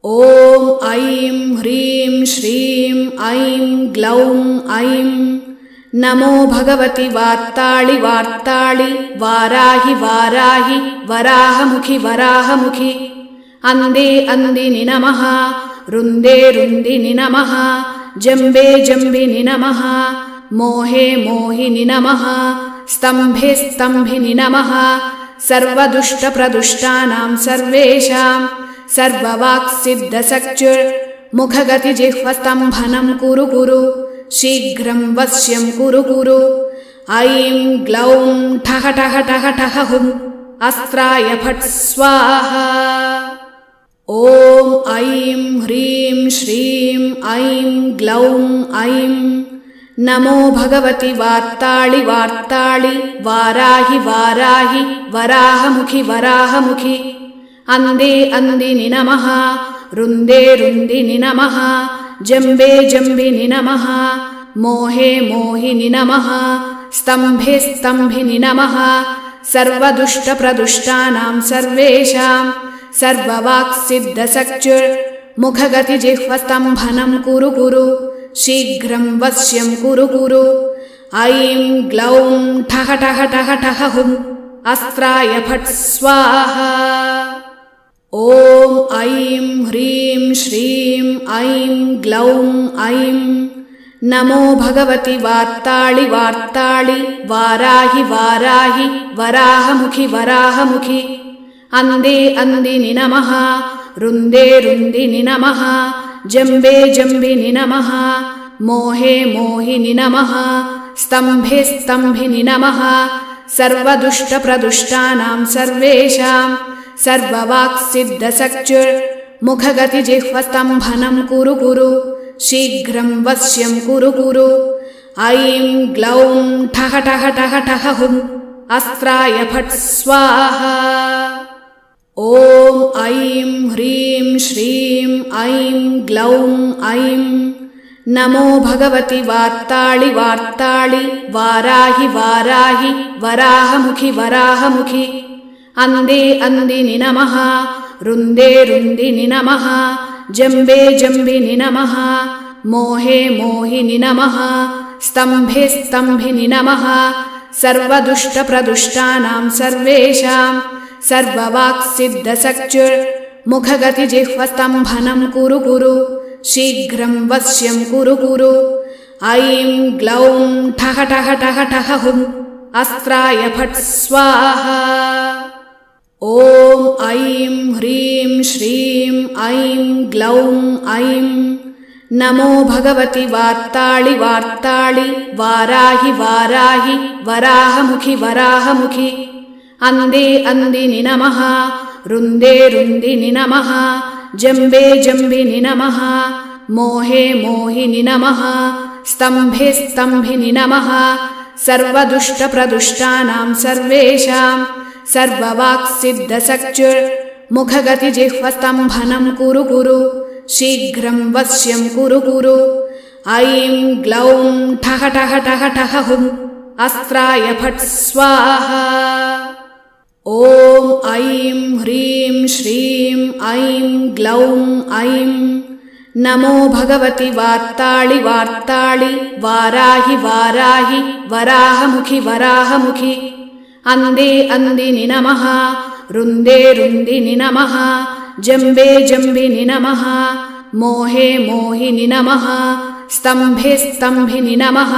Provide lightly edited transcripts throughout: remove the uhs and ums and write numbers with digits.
ॐ ऐं ह्रीं श्रीं ऐं ग्लौं ऐं नमो भगवति वार्ताळि वार्ताळि वाराहि वाराहि वराहमुखि वराहमुखि अन्धे अन्दिनि नमः रुन्दे रुन्दिनि नमः जम्बे जम्बिनि नमः मोहे मोहिनि नमः स्तम्भे स्तम्भिनि नमः सर्वदुष्टप्रदुष्टानां सर्वेषां सर्ववाक्सिद्धसक्चुर्मुखगतिजिह्वस्तम्भनं कुरु कुरु शीघ्रं वश्यं कुरु कुरु ऐं ग्लौं ठः ठः ठः ठः हुम् अस्त्राय फट् स्वाहा ॐ ऐं ह्रीं श्रीं ऐं ग्लौं ऐं नमो भगवति वार्ताळि वार्ताळि वाराहि वाराहि वराहमुखि वराहमुखि अन्धे अन्दिनि नमः रुन्दे रुन्दिनि नमः जम्बे जम्बिनि नमः मोहे मोहिनि नमः स्तम्भे स्तम्भिनि नमः सर्वदुष्टप्रदुष्टानां सर्वेषां सर्ववाक्सिद्धसक्चुर्मुखगतिजिह्वस्तम्भनं कुरु कुरु शीघ्रं वश्यं कुरु कुरु ऐं ग्लौं ठः ठः ठः ठः हुम् अस्त्राय फट् स्वाहा ॐ ऐं ह्रीं श्रीं ऐं ग्लौं ऐं नमो भगवति वार्ताळि वार्ताळि वाराहि वाराहि वराहमुखि वराहमुखि अन्धे अन्दिनि नमः रुन्दे रुन्दिनि नमः जम्बे जम्बिनि नमः मोहे मोहिनि नमः स्तम्भे स्तम्भिनि नमः सर्वदुष्टप्रदुष्टानां सर्वेषां सर्ववाक्सिद्धसक्चुर्मुखगतिजिह्वस्तम्भनं कुरु कुरु शीघ्रं वश्यं कुरु कुरु ऐं ग्लौं ठः ठः ठः ठः हुम् अस्त्राय फट् स्वाहा ॐ ऐं ह्रीं श्रीं ऐं ग्लौं ऐं नमो भगवति वार्ताळि वार्ताळि वाराहि वाराहि वराहमुखि वराहमुखि अन्धे अन्दिनि नमः रुन्दे रुन्दिनि नमः जम्बे जम्बिनि नमः मोहे मोहिनि नमः स्तम्भे स्तम्भिनि नमः सर्वदुष्टप्रदुष्टानां सर्वेषां सर्ववाक्सिद्धसक्चुर्मुखगतिजिह्वस्तम्भनं कुरु कुरु शीघ्रं वश्यं कुरु कुरु ऐं ग्लौं ठः ठः ठः ठः हुम् अस्त्राय फट् स्वाहा ॐ ऐं ह्रीं श्रीं ऐं ग्लौं ऐं नमो भगवति वार्ताळि वार्ताळि वाराहि वाराहि वराहमुखि वराहमुखि अन्धे अन्दिनि नमः रुन्दे रुन्दिनि नमः जम्बे जम्बिनि नमः मोहे मोहिनि नमः स्तम्भे स्तम्भिनि नमः सर्वदुष्टप्रदुष्टानां सर्वेषां सर्ववाक्सिद्धसक्चुर्मुखगतिजिह्वस्तम्भनं कुरु कुरु शीघ्रं वश्यं कुरु कुरु ऐं ग्लौं ठः ठः ठः ठः हुम् अस्त्राय फट् स्वाहा ॐ ऐं ह्रीं श्रीं ऐं ग्लौं ऐं नमो भगवति वार्ताळि वार्ताळि वाराहि वाराहि वराहमुखि वराहमुखि अन्धे अन्दिनि नमः रुन्दे रुन्दिनि नमः जम्बे जम्बिनि नमः मोहे मोहिनि नमः स्तम्भे स्तम्भिनि नमः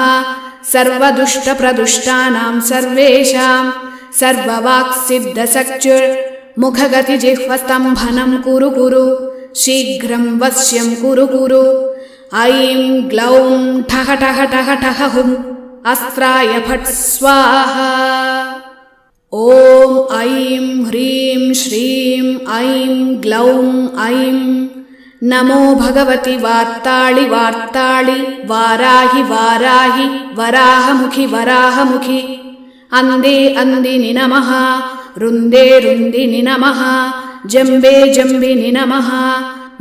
सर्वदुष्टप्रदुष्टानां सर्वेषां सर्ववाक्सिद्धसक्चुर्मुखगतिजिह्वस्तम्भनं कुरु कुरु शीघ्रं वश्यं कुरु कुरु ऐं ग्लौं ठः ठः ठः ठः हुम् अस्त्राय फट् स्वाहा ॐ ऐं ह्रीं श्रीं ऐं ग्लौं ऐं नमो भगवति वार्ताळि वार्ताळि वाराहि वाराहि वराहमुखि वराहमुखि अन्धे अन्दिनि नमः रुन्दे रुन्दिनि नमः जम्बे जम्बिनि नमः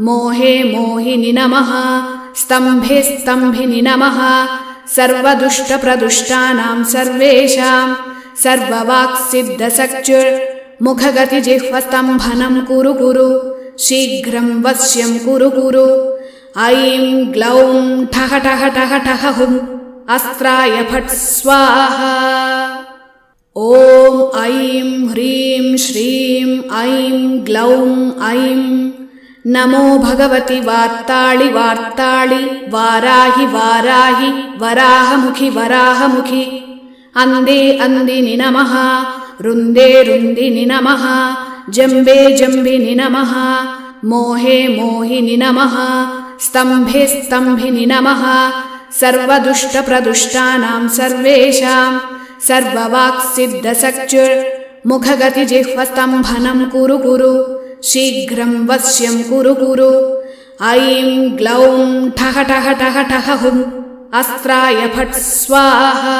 मोहे मोहिनि नमः स्तम्भे स्तम्भिनि नमः सर्वदुष्टप्रदुष्टानां सर्वेषां सर्ववाक्सिद्धसक्चुर्मुखगतिजिह्वस्तम्भनं कुरु कुरु शीघ्रं वश्यं कुरु कुरु ऐं ग्लौं ठः ठः ठः ठः हुम् अस्त्राय फट् स्वाहा ॐ ऐं ह्रीं श्रीं ऐं ग्लौं ऐं नमो भगवति वार्ताळि वार्ताळि वाराहि वाराहि वराहमुखि वराहमुखि अंदे अंदिनि नमः रुन्दे रुन्दिनि नमः जम्बे जम्बिनि नमः मोहे मोहिनि नमः स्तम्भे स्तम्भिनि नमः सर्वदुष्टप्रदुष्टानां सर्वेषां सर्ववाक्सिद्धसक्चुर्मुखगतिजिह्वस्तम्भनं कुरु कुरु शीघ्रं वश्यं कुरु कुरु ऐं ग्लौं ठः ठः ठः ठः हुम् अस्त्राय फट् स्वाहा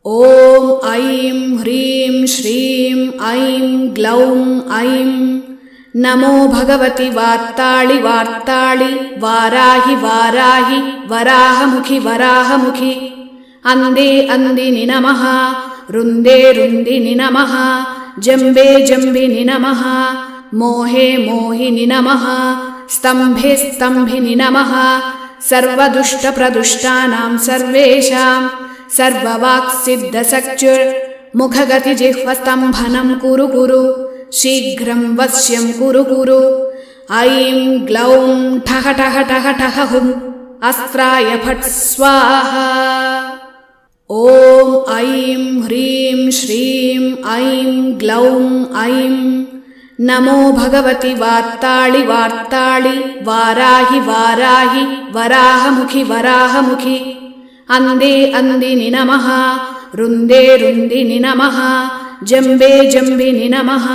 ॐ ऐं ह्रीं श्रीं ऐं ग्लौं ऐं नमो भगवति वार्ताळि वार्ताळि वाराहि वाराहि वराहमुखि वराहमुखि अंदे अंदिनि नमः रुन्दे रुन्दिनि नमः जम्बे जम्बिनि नमः मोहे मोहिनि नमः स्तम्भे स्तम्भिनि नमः सर्वदुष्टप्रदुष्टानां सर्वेषां सर्ववाक्सिद्धसक्चुर्मुखगतिजिह्वस्तम्भनं कुरु कुरु शीघ्रं वश्यं कुरु कुरु ऐं ग्लौं ठः ठः ठः ठः हुम् अस्त्राय फट् स्वाहा ॐ ऐं ह्रीं श्रीं ऐं ग्लौं ऐं नमो भगवति वार्ताळि वार्ताळि वाराहि वाराहि वराहमुखि वराहमुखि अंदे अंदिनि नमः रुन्दे रुन्दिनि नमः जम्बे जम्बिनि नमः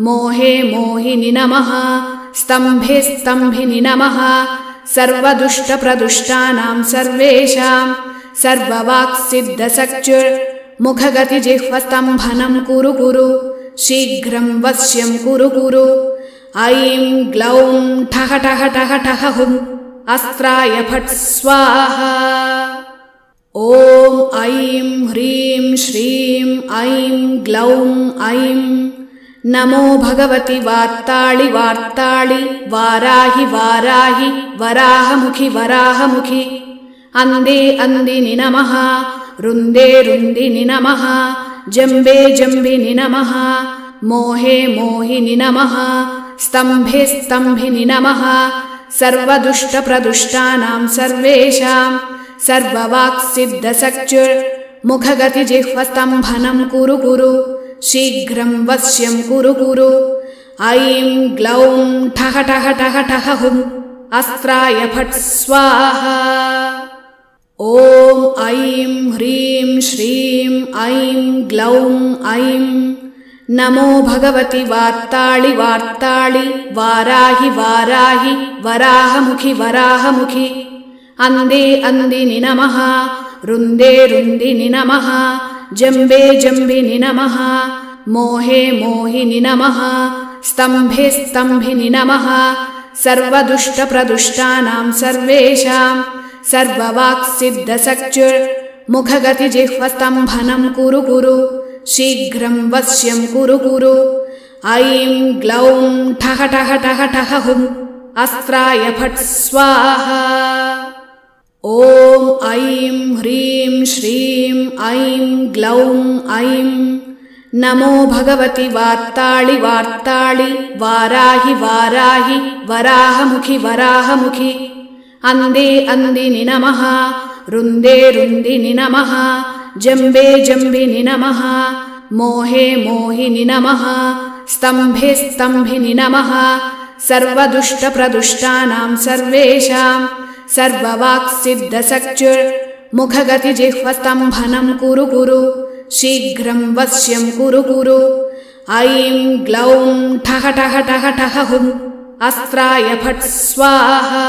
मोहे मोहिनि नमः स्तम्भे स्तम्भिनि नमः सर्वदुष्टप्रदुष्टानां सर्वेषां सर्ववाक्सिद्धसक्चुर्मुखगतिजिह्वस्तम्भनं कुरु कुरु शीघ्रं वश्यं कुरु कुरु ऐं ग्लौं ठः ठः ठः ठः हुम् अस्त्राय फट् स्वाहा ॐ ऐं ह्रीं श्रीं ऐं ग्लौं ऐं नमो भगवति वार्ताळि वार्ताळि वाराहि वाराहि वराहमुखि वराहमुखि अंदे अंदिनि नमः रुन्दे रुन्दिनि नमः जम्बे जम्बिनि नमः मोहे मोहिनि नमः स्तम्भे स्तम्भिनि नमः सर्वदुष्टप्रदुष्टानां सर्वेषां सर्ववाक्सिद्धसक्चुर्मुखगतिजिह्वस्तम्भनं कुरु कुरु शीघ्रं वश्यं कुरु कुरु ऐं ग्लौं ठः ठः ठः ठः हुम् अस्त्राय फट् स्वाहा ॐ ऐं ह्रीं श्रीं ऐं ग्लौं ऐं नमो भगवति वार्ताळि वार्ताळि वाराहि वाराहि वराहमुखि वराहमुखि अंदे अंदिनि नमः रुन्दे रुन्दिनि नमः जम्बे जम्बिनि नमः मोहे मोहिनि नमः स्तम्भे स्तम्भिनि नमः सर्वदुष्टप्रदुष्टानां सर्वेषां सर्ववाक्सिद्धसक्चुर्मुखगतिजिह्वस्तम्भनं कुरु कुरु शीघ्रं वश्यं कुरु कुरु ऐं ग्लौं ठः ठः ठः ठः हुम् अस्त्राय फट् स्वाहा ॐ ऐं ह्रीं श्रीं ऐं ग्लौं ऐं नमो भगवति वार्ताळि वार्ताळि वाराहि वाराहि वराहमुखि वराहमुखि अंदे अंदिनि नमः रुन्दे रुन्दिनि नमः जम्बे जम्बिनि नमः मोहे मोहिनि नमः स्तम्भे स्तम्भिनि नमः सर्वदुष्टप्रदुष्टानां सर्वेषां सर्ववाक्सिद्धसक्चुर्मुखगतिजिह्वस्तम्भनं कुरु कुरु शीघ्रं वश्यं कुरु कुरु ऐं ग्लौं ठः ठः ठः ठः हुम् अस्त्राय फट् स्वाहा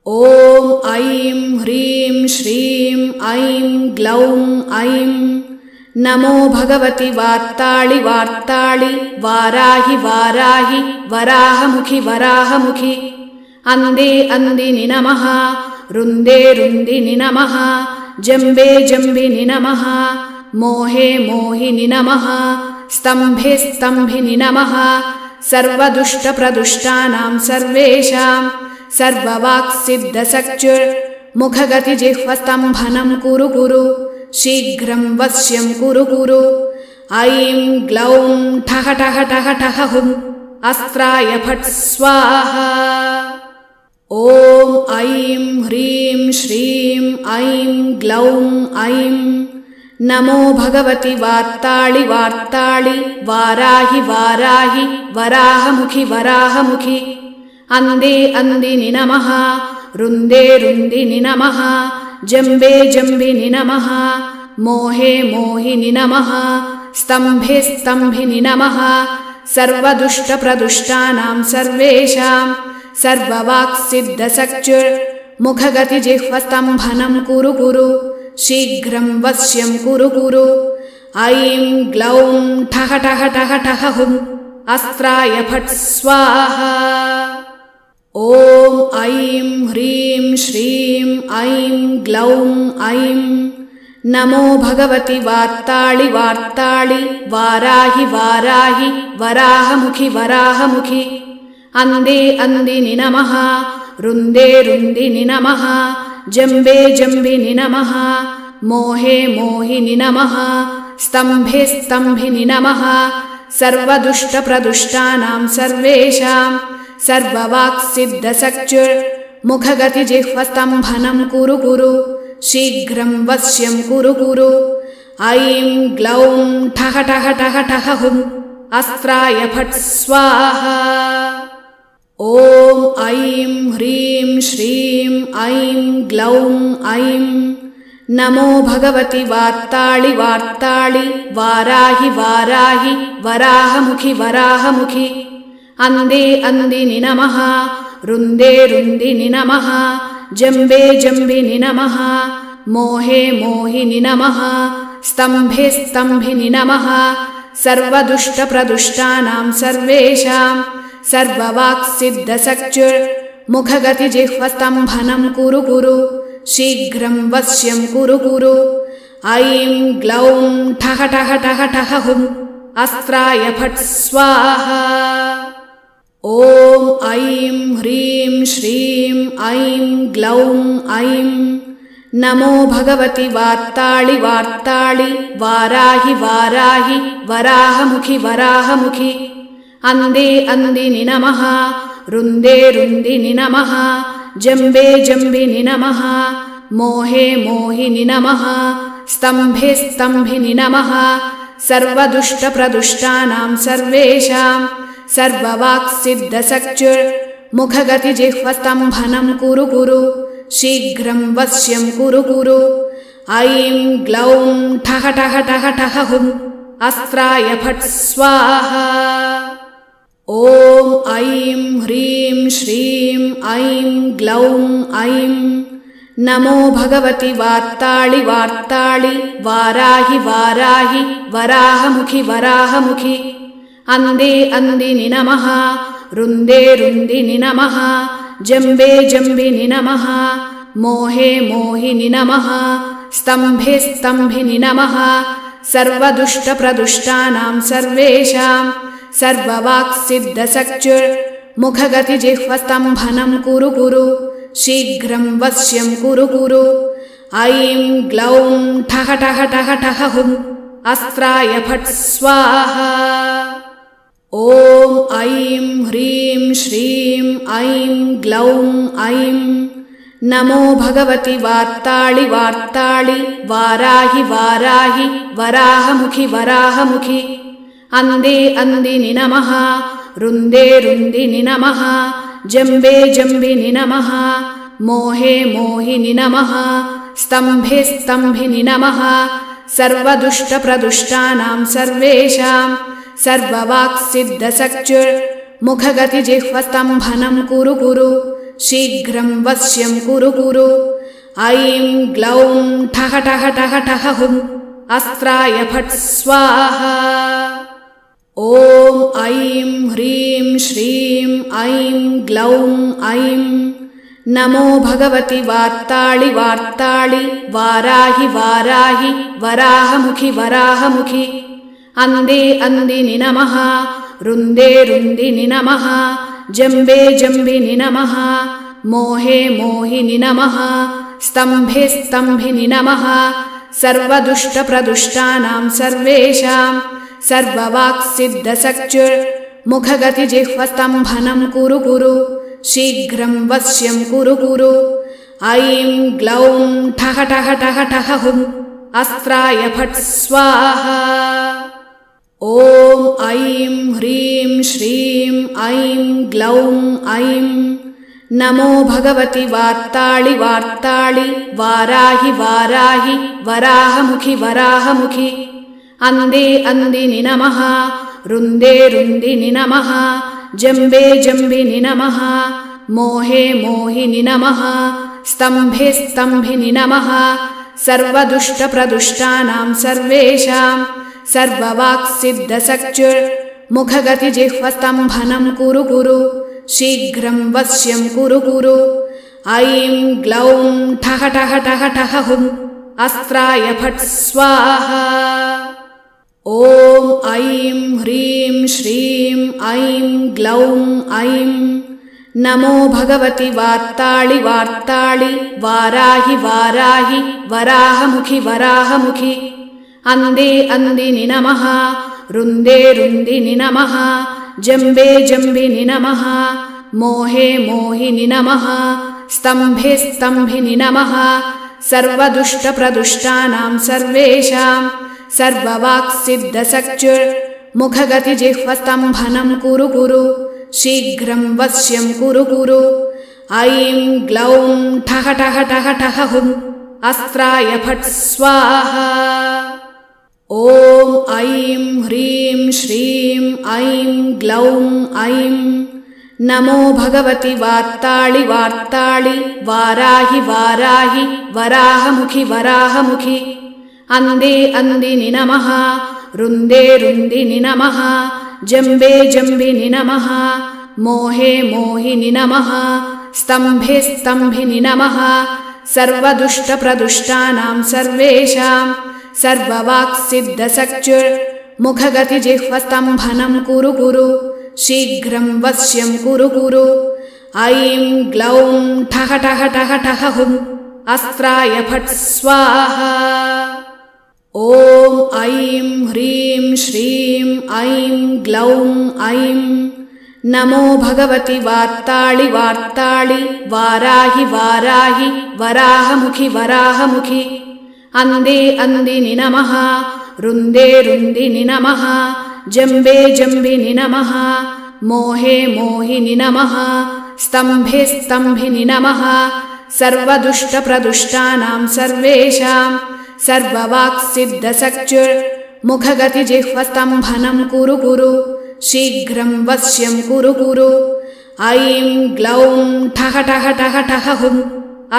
ॐ ऐं ह्रीं श्रीं ऐं ग्लौं ऐं नमो भगवति वार्ताळि वार्ताळि वाराहि वाराहि वराहमुखि वराहमुखि अंदे अंदिनि नमः रुन्दे रुन्दिनि नमः जम्बे जम्बिनि नमः मोहे मोहिनि नमः स्तम्भे स्तम्भिनि नमः सर्वदुष्टप्रदुष्टानां सर्वेषां सर्ववाक्सिद्धसख्युर्मुखगतिजिह्वस्तम्भनं कुरु कुरु शीघ्रं वश्यं कुरु कुरु ऐं ग्लौं ठः ठः ठः ठः हुं अस्त्राय फट् स्वाहा ॐ ऐं ह्रीं श्रीं ऐं ग्लौं ऐं नमो भगवति वार्ताळि वार्ताळि वाराहि वाराहि वराहमुखि वराहमुखि अन्धे अन्दिनि नमः रुन्दे रुन्दिनि नमः जम्बे जम्बिनि नमः मोहे मोहिनि नमः स्तम्भे स्तम्भिनि नमः सर्वदुष्टप्रदुष्टानां सर्वेषां सर्ववाक्सिद्धसख्युर्मुखगतिजिह्वस्तम्भनं कुरु कुरु शीघ्रं वश्यं कुरु कुरु ऐं ग्लौं ठः ठः ठः ठः हुं अस्त्राय फट् स्वाहा ॐ ऐं ह्रीं श्रीं ऐं ग्लौं ऐं नमो भगवति वार्ताळि वार्ताळि वाराहि वाराहि वराहमुखि वराहमुखि अन्धे अन्दिनि नमः रुन्दे रुन्दिनि नमः जम्बे जम्बिनि नमः मोहे मोहिनि नमः स्तम्भे स्तम्भिनि नमः सर्वदुष्टप्रदुष्टानां सर्वेषां सर्ववाक्सिद्धसख्युर्मुखगतिजिह्वस्तम्भनं कुरु कुरु शीघ्रं वश्यं कुरु कुरु ऐं ग्लौं ठः ठः ठः ठः हुं अस्त्राय फट् स्वाहा ॐ ऐं ह्रीं श्रीं ऐं ग्लौं ऐं नमो भगवति वार्ताळि वार्ताळि वाराहि वाराहि वराहमुखि वराहमुखि अन्धे अन्दिनि नमः रुन्दे रुन्दिनि नमः जम्बे जम्बिनि नमः मोहे मोहिनि नमः स्तम्भे स्तम्भिनि नमः सर्वदुष्टप्रदुष्टानां सर्वेषां सर्ववाक्सिद्धसख्युर्मुखगतिजिह्वस्तम्भनं कुरु कुरु शीघ्रं वश्यं कुरु कुरु ऐं ग्लौं ठः ठः ठः ठः हुं अस्त्राय फट् स्वाहा ॐ ऐं ह्रीं श्रीं ऐं ग्लौं ऐं नमो भगवति वार्ताळि वार्ताळि वाराहि वाराहि वराहमुखि वराहमुखि अन्धे अन्दिनि नमः रुन्दे रुन्दिनि नमः जम्बे जम्बिनि नमः मोहे मोहिनि नमः स्तम्भे स्तम्भिनि नमः सर्वदुष्टप्रदुष्टानां सर्वेषां सर्ववाक्सिद्धसख्युर्मुखगतिजिह्वस्तम्भनं कुरु कुरु शीघ्रं वश्यं कुरु कुरु ऐं ग्लौं ठः ठः ठः ठः हुं अस्त्राय फट् स्वाहा ॐ ऐं ह्रीं श्रीं ऐं ग्लौं ऐं नमो भगवति वार्ताळि वार्ताळि वाराहि वाराहि वराहमुखि वराहमुखि अन्धे अन्दिनि नमः रुन्दे रुन्दिनि नमः जम्बे जम्बिनि नमः मोहे मोहिनि नमः स्तम्भे स्तम्भिनि नमः सर्वदुष्टप्रदुष्टानां सर्वेषां सर्ववाक्सिद्धसख्युर्मुखगतिजिह्वस्तम्भनं कुरु कुरु शीघ्रं वश्यं कुरु कुरु ऐं ग्लौं ठः ठः ठः ठः हुं अस्त्राय फट् स्वाहा ॐ ऐं ह्रीं श्रीं ऐं ग्लौं ऐं नमो भगवति वार्ताळि वार्ताळि वाराहि वाराहि वराहमुखि वराहमुखि अन्धे अन्दिनि नमः रुन्दे रुन्दिनि नमः जम्बे जम्बिनि नमः मोहे मोहिनि नमः स्तम्भे स्तम्भिनि नमः सर्वदुष्टप्रदुष्टानां सर्वेषां सर्ववाक्सिद्धसख्युर्मुखगतिजिह्वस्तम्भनं कुरु कुरु शीघ्रं वश्यं कुरु कुरु ऐं ग्लौं ठः ठः ठः ठः हुं अस्त्राय फट् स्वाहा ॐ ऐं ह्रीं श्रीं ऐं ग्लौं ऐं नमो भगवति वार्ताळि वार्ताळि वाराहि वाराहि वराहमुखि वराहमुखि अन्धे अन्दिनि नमः रुन्दे रुन्दिनि नमः जम्बे जम्बिनि नमः मोहे मोहिनि नमः स्तम्भे स्तम्भिनि नमः सर्वदुष्टप्रदुष्टानां सर्वेषां सर्ववाक्सिद्धसक्चुर्मुखगतिजिह्वस्तम्भनं कुरु कुरु शीघ्रं वश्यं कुरु कुरु ऐं ग्लौं ठः ठः ठः ठः हुं अस्त्राय फट् स्वाहा ॐ ऐं ह्रीं श्रीं ऐं ग्लौं ऐं नमो भगवति वार्ताळि वार्ताळि वाराहि वाराहि वराहमुखि वराहमुखि अन्धे अन्दिनि नमः रुन्दे रुन्दिनि नमः जम्बे जम्बिनि नमः मोहे मोहिनि नमः स्तम्भे स्तम्भिनि नमः सर्वदुष्टप्रदुष्टानां सर्वेषां सर्ववाक्सिद्धसक्चुर्मुखगतिजिह्वस्तम्भनं कुरु कुरु शीघ्रं वश्यं कुरु कुरु ऐं ग्लौं ठः ठः ठः ठः हुं अस्त्राय फट् स्वाहा ॐ ऐं ह्रीं श्रीं ऐं ग्लौं ऐं नमो भगवति वार्ताळि वार्ताळि वाराहि वाराहि वराहमुखि वराहमुखि अन्धे अन्दिनि नमः रुन्दे रुन्दिनि नमः जम्बे जम्बिनि नमः मोहे मोहिनि नमः स्तम्भे स्तम्भिनि नमः सर्वदुष्टप्रदुष्टानां सर्वेषां सर्ववाक्सिद्धसक्चुर्मुखगतिजिह्वस्तम्भनं कुरु कुरु शीघ्रं वश्यं कुरु कुरु ऐं ग्लौं ठः ठः ठः ठः हुं अस्त्राय फट् स्वाहा ॐ ऐं ह्रीं श्रीं ऐं ग्लौं ऐं नमो भगवति वार्ताळि वार्ताळि वाराहि वाराहि वराहमुखि वराहमुखि अन्धे अन्दिनि नमः रुन्दे रुन्दिनि नमः जम्बे जम्बिनि नमः मोहे मोहिनि नमः स्तम्भे स्तम्भिनि नमः सर्वदुष्टप्रदुष्टानां सर्वेषां सर्ववाक्सिद्धसक्चुर्मुखगतिजिह्वस्तम्भनं कुरु कुरु शीघ्रं वश्यं कुरु कुरु ऐं ग्लौं ठः ठः ठः ठः हुं अस्त्राय फट् स्वाहा ॐ ऐं ह्रीं श्रीं ऐं ग्लौं ऐं नमो भगवति वार्ताळि वार्ताळि वाराहि वाराहि वराहमुखि वराहमुखि अन्धे अन्दिनि नमः रुन्दे रुन्दिनि नमः जम्बे जम्बिनि नमः मोहे मोहिनि नमः स्तम्भे स्तम्भिनि नमः सर्वदुष्टप्रदुष्टानां सर्वेषां सर्ववाक्सिद्धसक्चुर्मुखगतिजिह्वस्तम्भनं कुरु कुरु शीघ्रं वश्यं कुरु कुरु ऐं ग्लौं ठः ठः ठः ठः हुं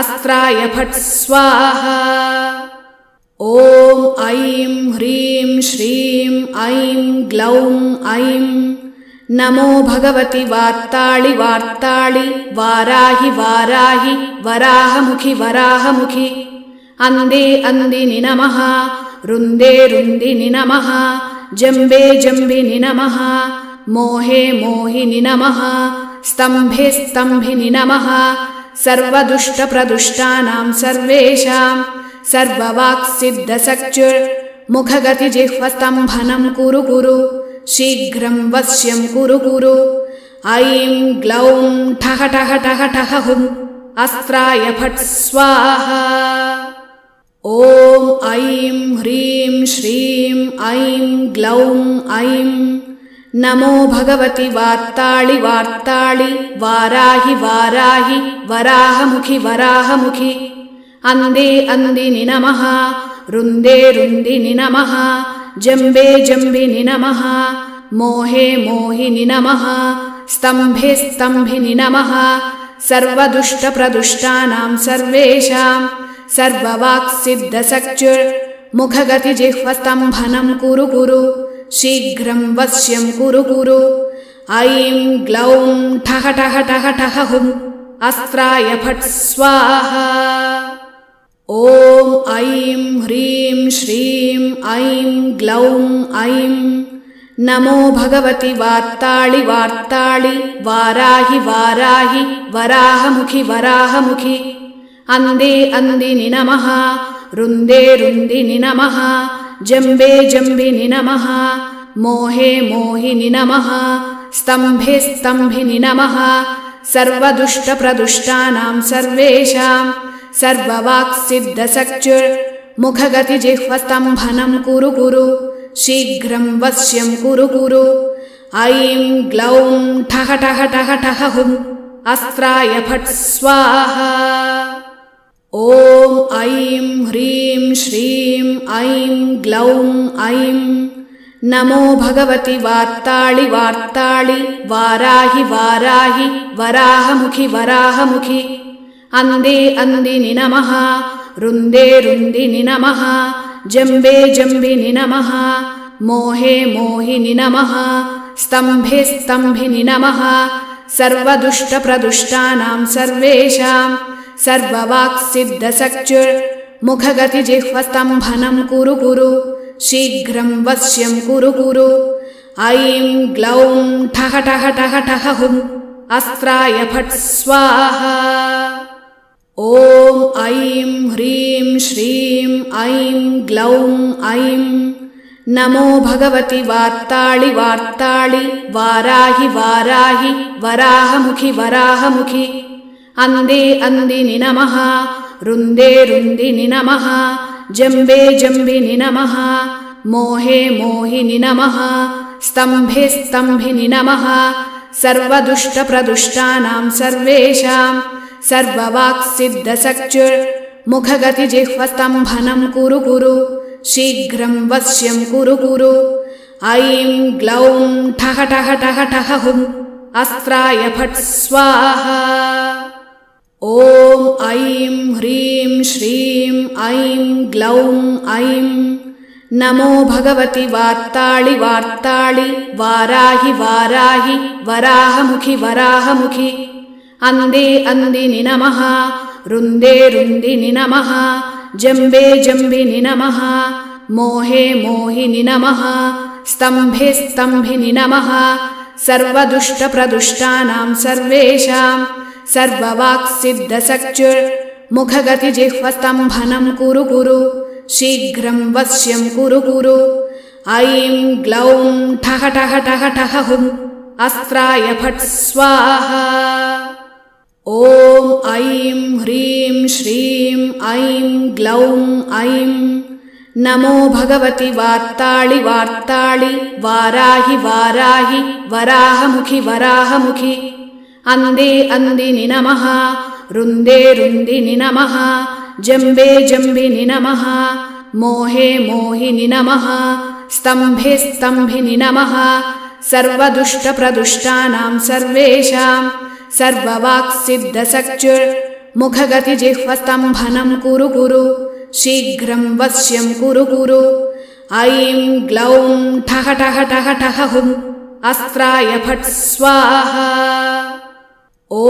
अस्त्राय फट् स्वाहा ॐ ऐं ह्रीं श्रीं ऐं ग्लौं ऐं नमो भगवति वार्ताळि वार्ताळि वाराहि वाराहि वराहमुखि वराहमुखि अन्धे अन्दिनि नमः रुन्दे रुन्दिनि नमः जम्बे जम्बिनि नमः मोहे मोहिनि नमः स्तम्भे स्तम्भिनि नमः सर्वदुष्टप्रदुष्टानां सर्वेषां सर्ववाक्सिद्धसक्चुर्मुखगतिजिह्वस्तम्भनं कुरु कुरु शीघ्रं वश्यं कुरु कुरु ऐं ग्लौं ठः ठः ठः ठः हुं अस्त्राय फट् स्वाहा ॐ ऐं ह्रीं श्रीं ऐं ग्लौं ऐं नमो भगवति वार्ताळि वार्ताळि वाराहि वाराहि वराहमुखि वराहमुखि अन्धे अन्दिनि नमः रुन्दे रुन्दिनि नमः जम्बे जम्बिनि नमः मोहे मोहिनि नमः स्तम्भे स्तम्भिनि नमः सर्वदुष्टप्रदुष्टानां सर्वेषां सर्ववाक्सिद्धसक्चुर्मुखगतिजिह्वस्तम्भनं कुरु कुरु शीघ्रं वश्यं कुरु कुरु ऐं ग्लौं ठः ठः ठः ठः हुं अस्त्राय फट् स्वाहा ॐ ऐं ह्रीं श्रीं ऐं ग्लौं ऐं नमो भगवति वार्ताळि वार्ताळि वाराहि वाराहि वराहमुखि वराहमुखि अंदे अंदिनि नमः रुन्दे रुन्दिनि नमः जम्बे जम्बिनि नमः मोहे मोहिनि नमः स्तम्भे स्तम्भिनि नमः सर्वदुष्टप्रदुष्टानां सर्वेषां सर्ववाक्सिद्धसक्चुर्मुखगतिजिह्वस्तम्भनं कुरु कुरु शीघ्रं वश्यं कुरु कुरु ऐं ग्लौं ठः ठः ठः ठः हुं अस्त्राय फट् स्वाहा ॐ ऐं ह्रीं श्रीं ऐं ग्लौं ऐं नमो भगवति वार्ताळि वार्ताळि वाराहि वाराहि वराहमुखि वराहमुखि अंदे अंदिनि नमः रुन्दे रुन्दिनि नमः जम्बे जम्बिनि नमः मोहे मोहिनि नमः स्तम्भे स्तम्भिनि नमः सर्वदुष्टप्रदुष्टानां सर्वेषां सर्ववाक्सिद्धसक्चुर्मुखगतिजिह्वस्तम्भनं कुरु कुरु शीघ्रं वश्यं कुरु कुरु ऐं ग्लौं ठः ठः ठः ठः हुं अस्त्राय फट् स्वाहा ॐ ऐं ह्रीं श्रीं ऐं ग्लौं ऐं नमो भगवति वार्ताळि वार्ताळि वाराहि वाराहि वराहमुखि वराहमुखि अंदे अंदिनि नमः रुन्दे रुन्दिनि नमः जम्बे जम्बिनि नमः मोहे मोहिनि नमः स्तम्भे स्तम्भिनि नमः सर्वदुष्टप्रदुष्टानां सर्वेषां सर्ववाक्सिद्धसक्चुर्मुखगतिजिह्वस्तम्भनं कुरु कुरु शीघ्रं वश्यं कुरु कुरु ऐं ग्लौं ठः ठः ठः ठः हुं अस्त्राय फट् स्वाहा ॐ ऐं ह्रीं श्रीं ऐं ग्लौं ऐं नमो भगवति वार्ताळि वार्ताळि वाराहि वाराहि वराहमुखि वराहमुखि अंदे अंदिनि नमः रुन्दे रुन्दिनि नमः जम्बे जम्बिनि नमः मोहे मोहिनि नमः स्तम्भे स्तम्भिनि नमः सर्वदुष्टप्रदुष्टानां सर्वेषां सर्ववाक्सिद्धसक्चुर्मुखगतिजिह्वस्तम्भनं कुरु कुरु शीघ्रं वश्यं कुरु कुरु ऐं ग्लौं ठः ठः ठः ठः हुं अस्त्राय फट् स्वाहा ॐ ऐं ह्रीं श्रीं ऐं ग्लौं ऐं नमो भगवति वार्ताळि वार्ताळि वाराहि वाराहि वराहमुखि वराहमुखि अंदे अंदिनि नमः रुन्दे रुन्दिनि नमः जम्बे जम्बिनि नमः मोहे मोहिनि नमः स्तम्भे स्तम्भिनि नमः सर्वदुष्टप्रदुष्टानां सर्वेषां सर्ववाक्सिद्धसक्चुर्मुखगतिजिह्वस्तम्भनं कुरु कुरु शीघ्रं वश्यं कुरु कुरु ऐं ग्लौं ठः ठः ठः ठः हुं अस्त्राय फट् स्वाहा ॐ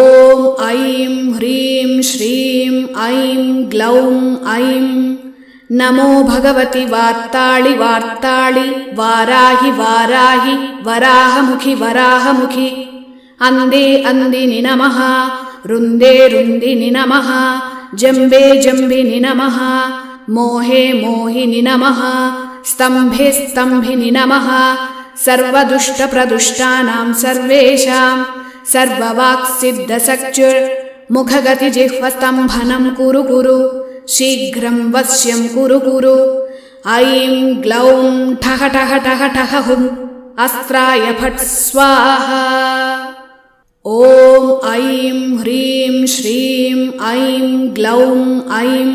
ऐं ह्रीं श्रीं ऐं ग्लौं ऐं नमो भगवति वार्ताळि वार्ताळि वाराहि वाराहि वराहमुखि वराहमुखि अंदे अंदिनि नमः रुन्दे रुन्दिनि नमः जम्बे जम्बिनि नमः मोहे मोहिनि नमः स्तम्भे स्तम्भिनि नमः सर्वदुष्टप्रदुष्टानां सर्वेषां सर्ववाक्सिद्धसक्चुर्मुखगतिजिह्वस्तम्भनं कुरु कुरु शीघ्रं वश्यं कुरु कुरु ऐं ग्लौं ठः ठः ठः ठः हुं अस्त्राय फट् स्वाहा ॐ ऐं ह्रीं श्रीं ऐं ग्लौं ऐं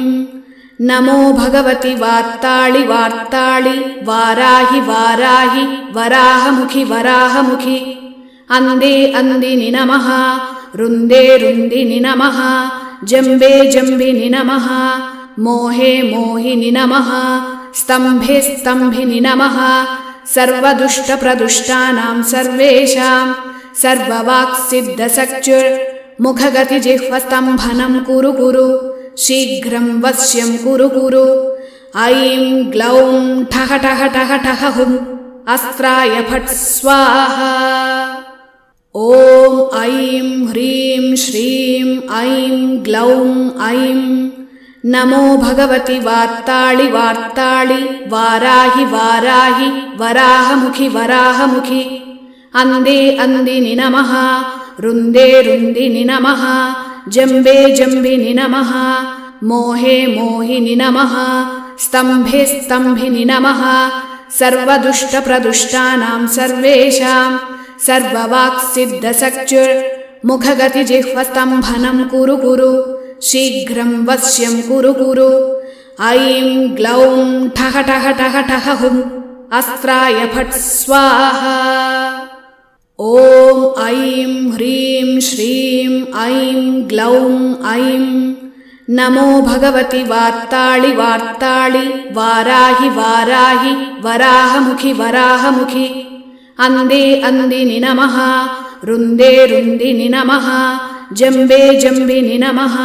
नमो भगवति वार्ताळि वार्ताळि वाराहि वाराहि वराहमुखि वराहमुखि अंदे अंदिनि नमः रुन्दे रुन्दिनि नमः जम्बे जम्बिनि नमः मोहे मोहिनि नमः स्तम्भे स्तम्भिनि नमः सर्वदुष्टप्रदुष्टानां सर्वेषां सर्ववाक्सिद्धसक्चुर्मुखगतिजिह्वस्तम्भनं कुरु कुरु शीघ्रं वश्यं कुरु कुरु ऐं ग्लौं ठः ठः ठः ठः हुं अस्त्राय फट् स्वाहा। ॐ ऐं ह्रीं श्रीं ऐं ग्लौं ऐं नमो भगवति वार्ताळि वार्ताळि वाराहि वाराहि वराहमुखि वराहमुखि। अंदे अंदिनि नमः। रुन्दे रुन्दिनि नमः। जम्बे जम्बिनि नमः। मोहे मोहिनि नमः। स्तम्भे स्तम्भिनि नमः। सर्वदुष्टप्रदुष्टानां सर्वेषां सर्ववाक्सिद्धसक्चुर्मुखगतिजिह्वस्तम्भनं कुरु कुरु शीघ्रं वश्यं कुरु कुरु। ऐं ग्लौं ठः ठः ठः ठः हुम् अस्त्राय फट् स्वाहा। ॐ ऐं ह्रीं श्रीं ऐं ग्लौं ऐं नमो भगवति वार्ताळि वार्ताळि वाराहि वाराहि वराहमुखि वराहमुखि। अंदे अंदिनि नमः। रुन्दे रुन्दिनि नमः। जम्बे जम्बिनि नमः।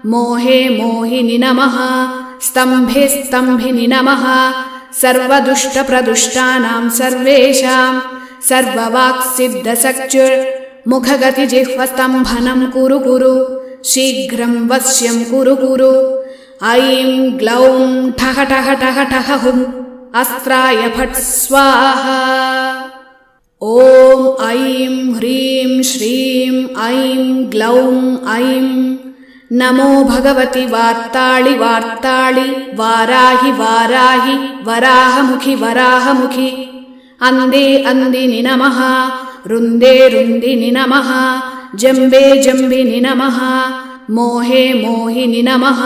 मोहे मोहिनि नमः। स्तम्भे स्तम्भिनि नमः। सर्वदुष्टप्रदुष्टानां सर्वेषां सर्ववाक्सिद्धसक्चुर्मुखगतिजिह्वस्तम्भनं कुरु कुरु शीघ्रं वश्यं कुरु कुरु। ऐं ग्लौं ठः ठः ठः ठः हुम् अस्त्राय फट् स्वाहा। ॐ ऐं ह्रीं श्रीं ऐं ग्लौं ऐं नमो भगवति वार्ताळि वार्ताळि वाराहि वाराहि वराहमुखि वराहमुखि। अंदे अंदिनि नमः। रुन्दे रुन्दिनि नमः। जम्बे जम्बिनि नमः। मोहे मोहिनि नमः।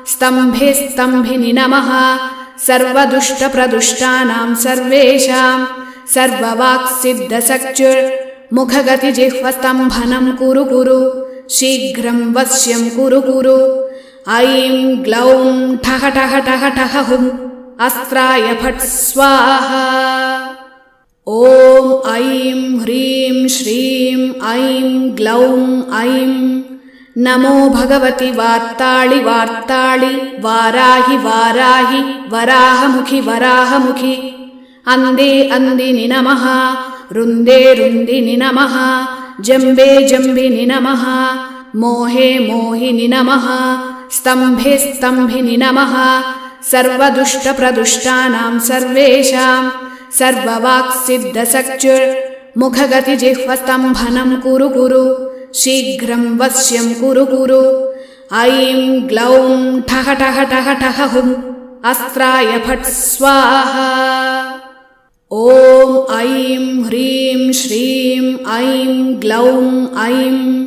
स्तम्भे स्तम्भिनि नमः। सर्वदुष्टप्रदुष्टानां सर्वेषां सर्ववाक्सिद्धसक्चुर्मुखगतिजिह्वस्तम्भनं कुरु कुरु शीघ्रं वश्यं कुरु कुरु। ऐं ग्लौं ठः ठः ठः ठः हुम् अस्त्राय फट् स्वाहा। ॐ ऐं ह्रीं श्रीं ऐं ग्लौं ऐं नमो भगवति वार्ताळि वार्ताळि वाराहि वाराहि वराहमुखि वराहमुखि। अंदे अंदिनि नमः। रुन्दे रुन्दिनि नमः। जम्बे जम्बिनि नमः। मोहे मोहिनि नमः। स्तम्भे स्तम्भिनि नमः। सर्वदुष्टप्रदुष्टानां सर्वेषां सर्ववाक्सिद्धसक्चुर्मुखगतिजिह्वस्तम्भनं कुरु कुरु शीघ्रं वश्यं कुरु कुरु। ऐं ग्लौं ठः ठः ठः ठः हुम् अस्त्राय फट् स्वाहा। ॐ ऐं ह्रीं श्रीं ऐं ग्लौं ऐं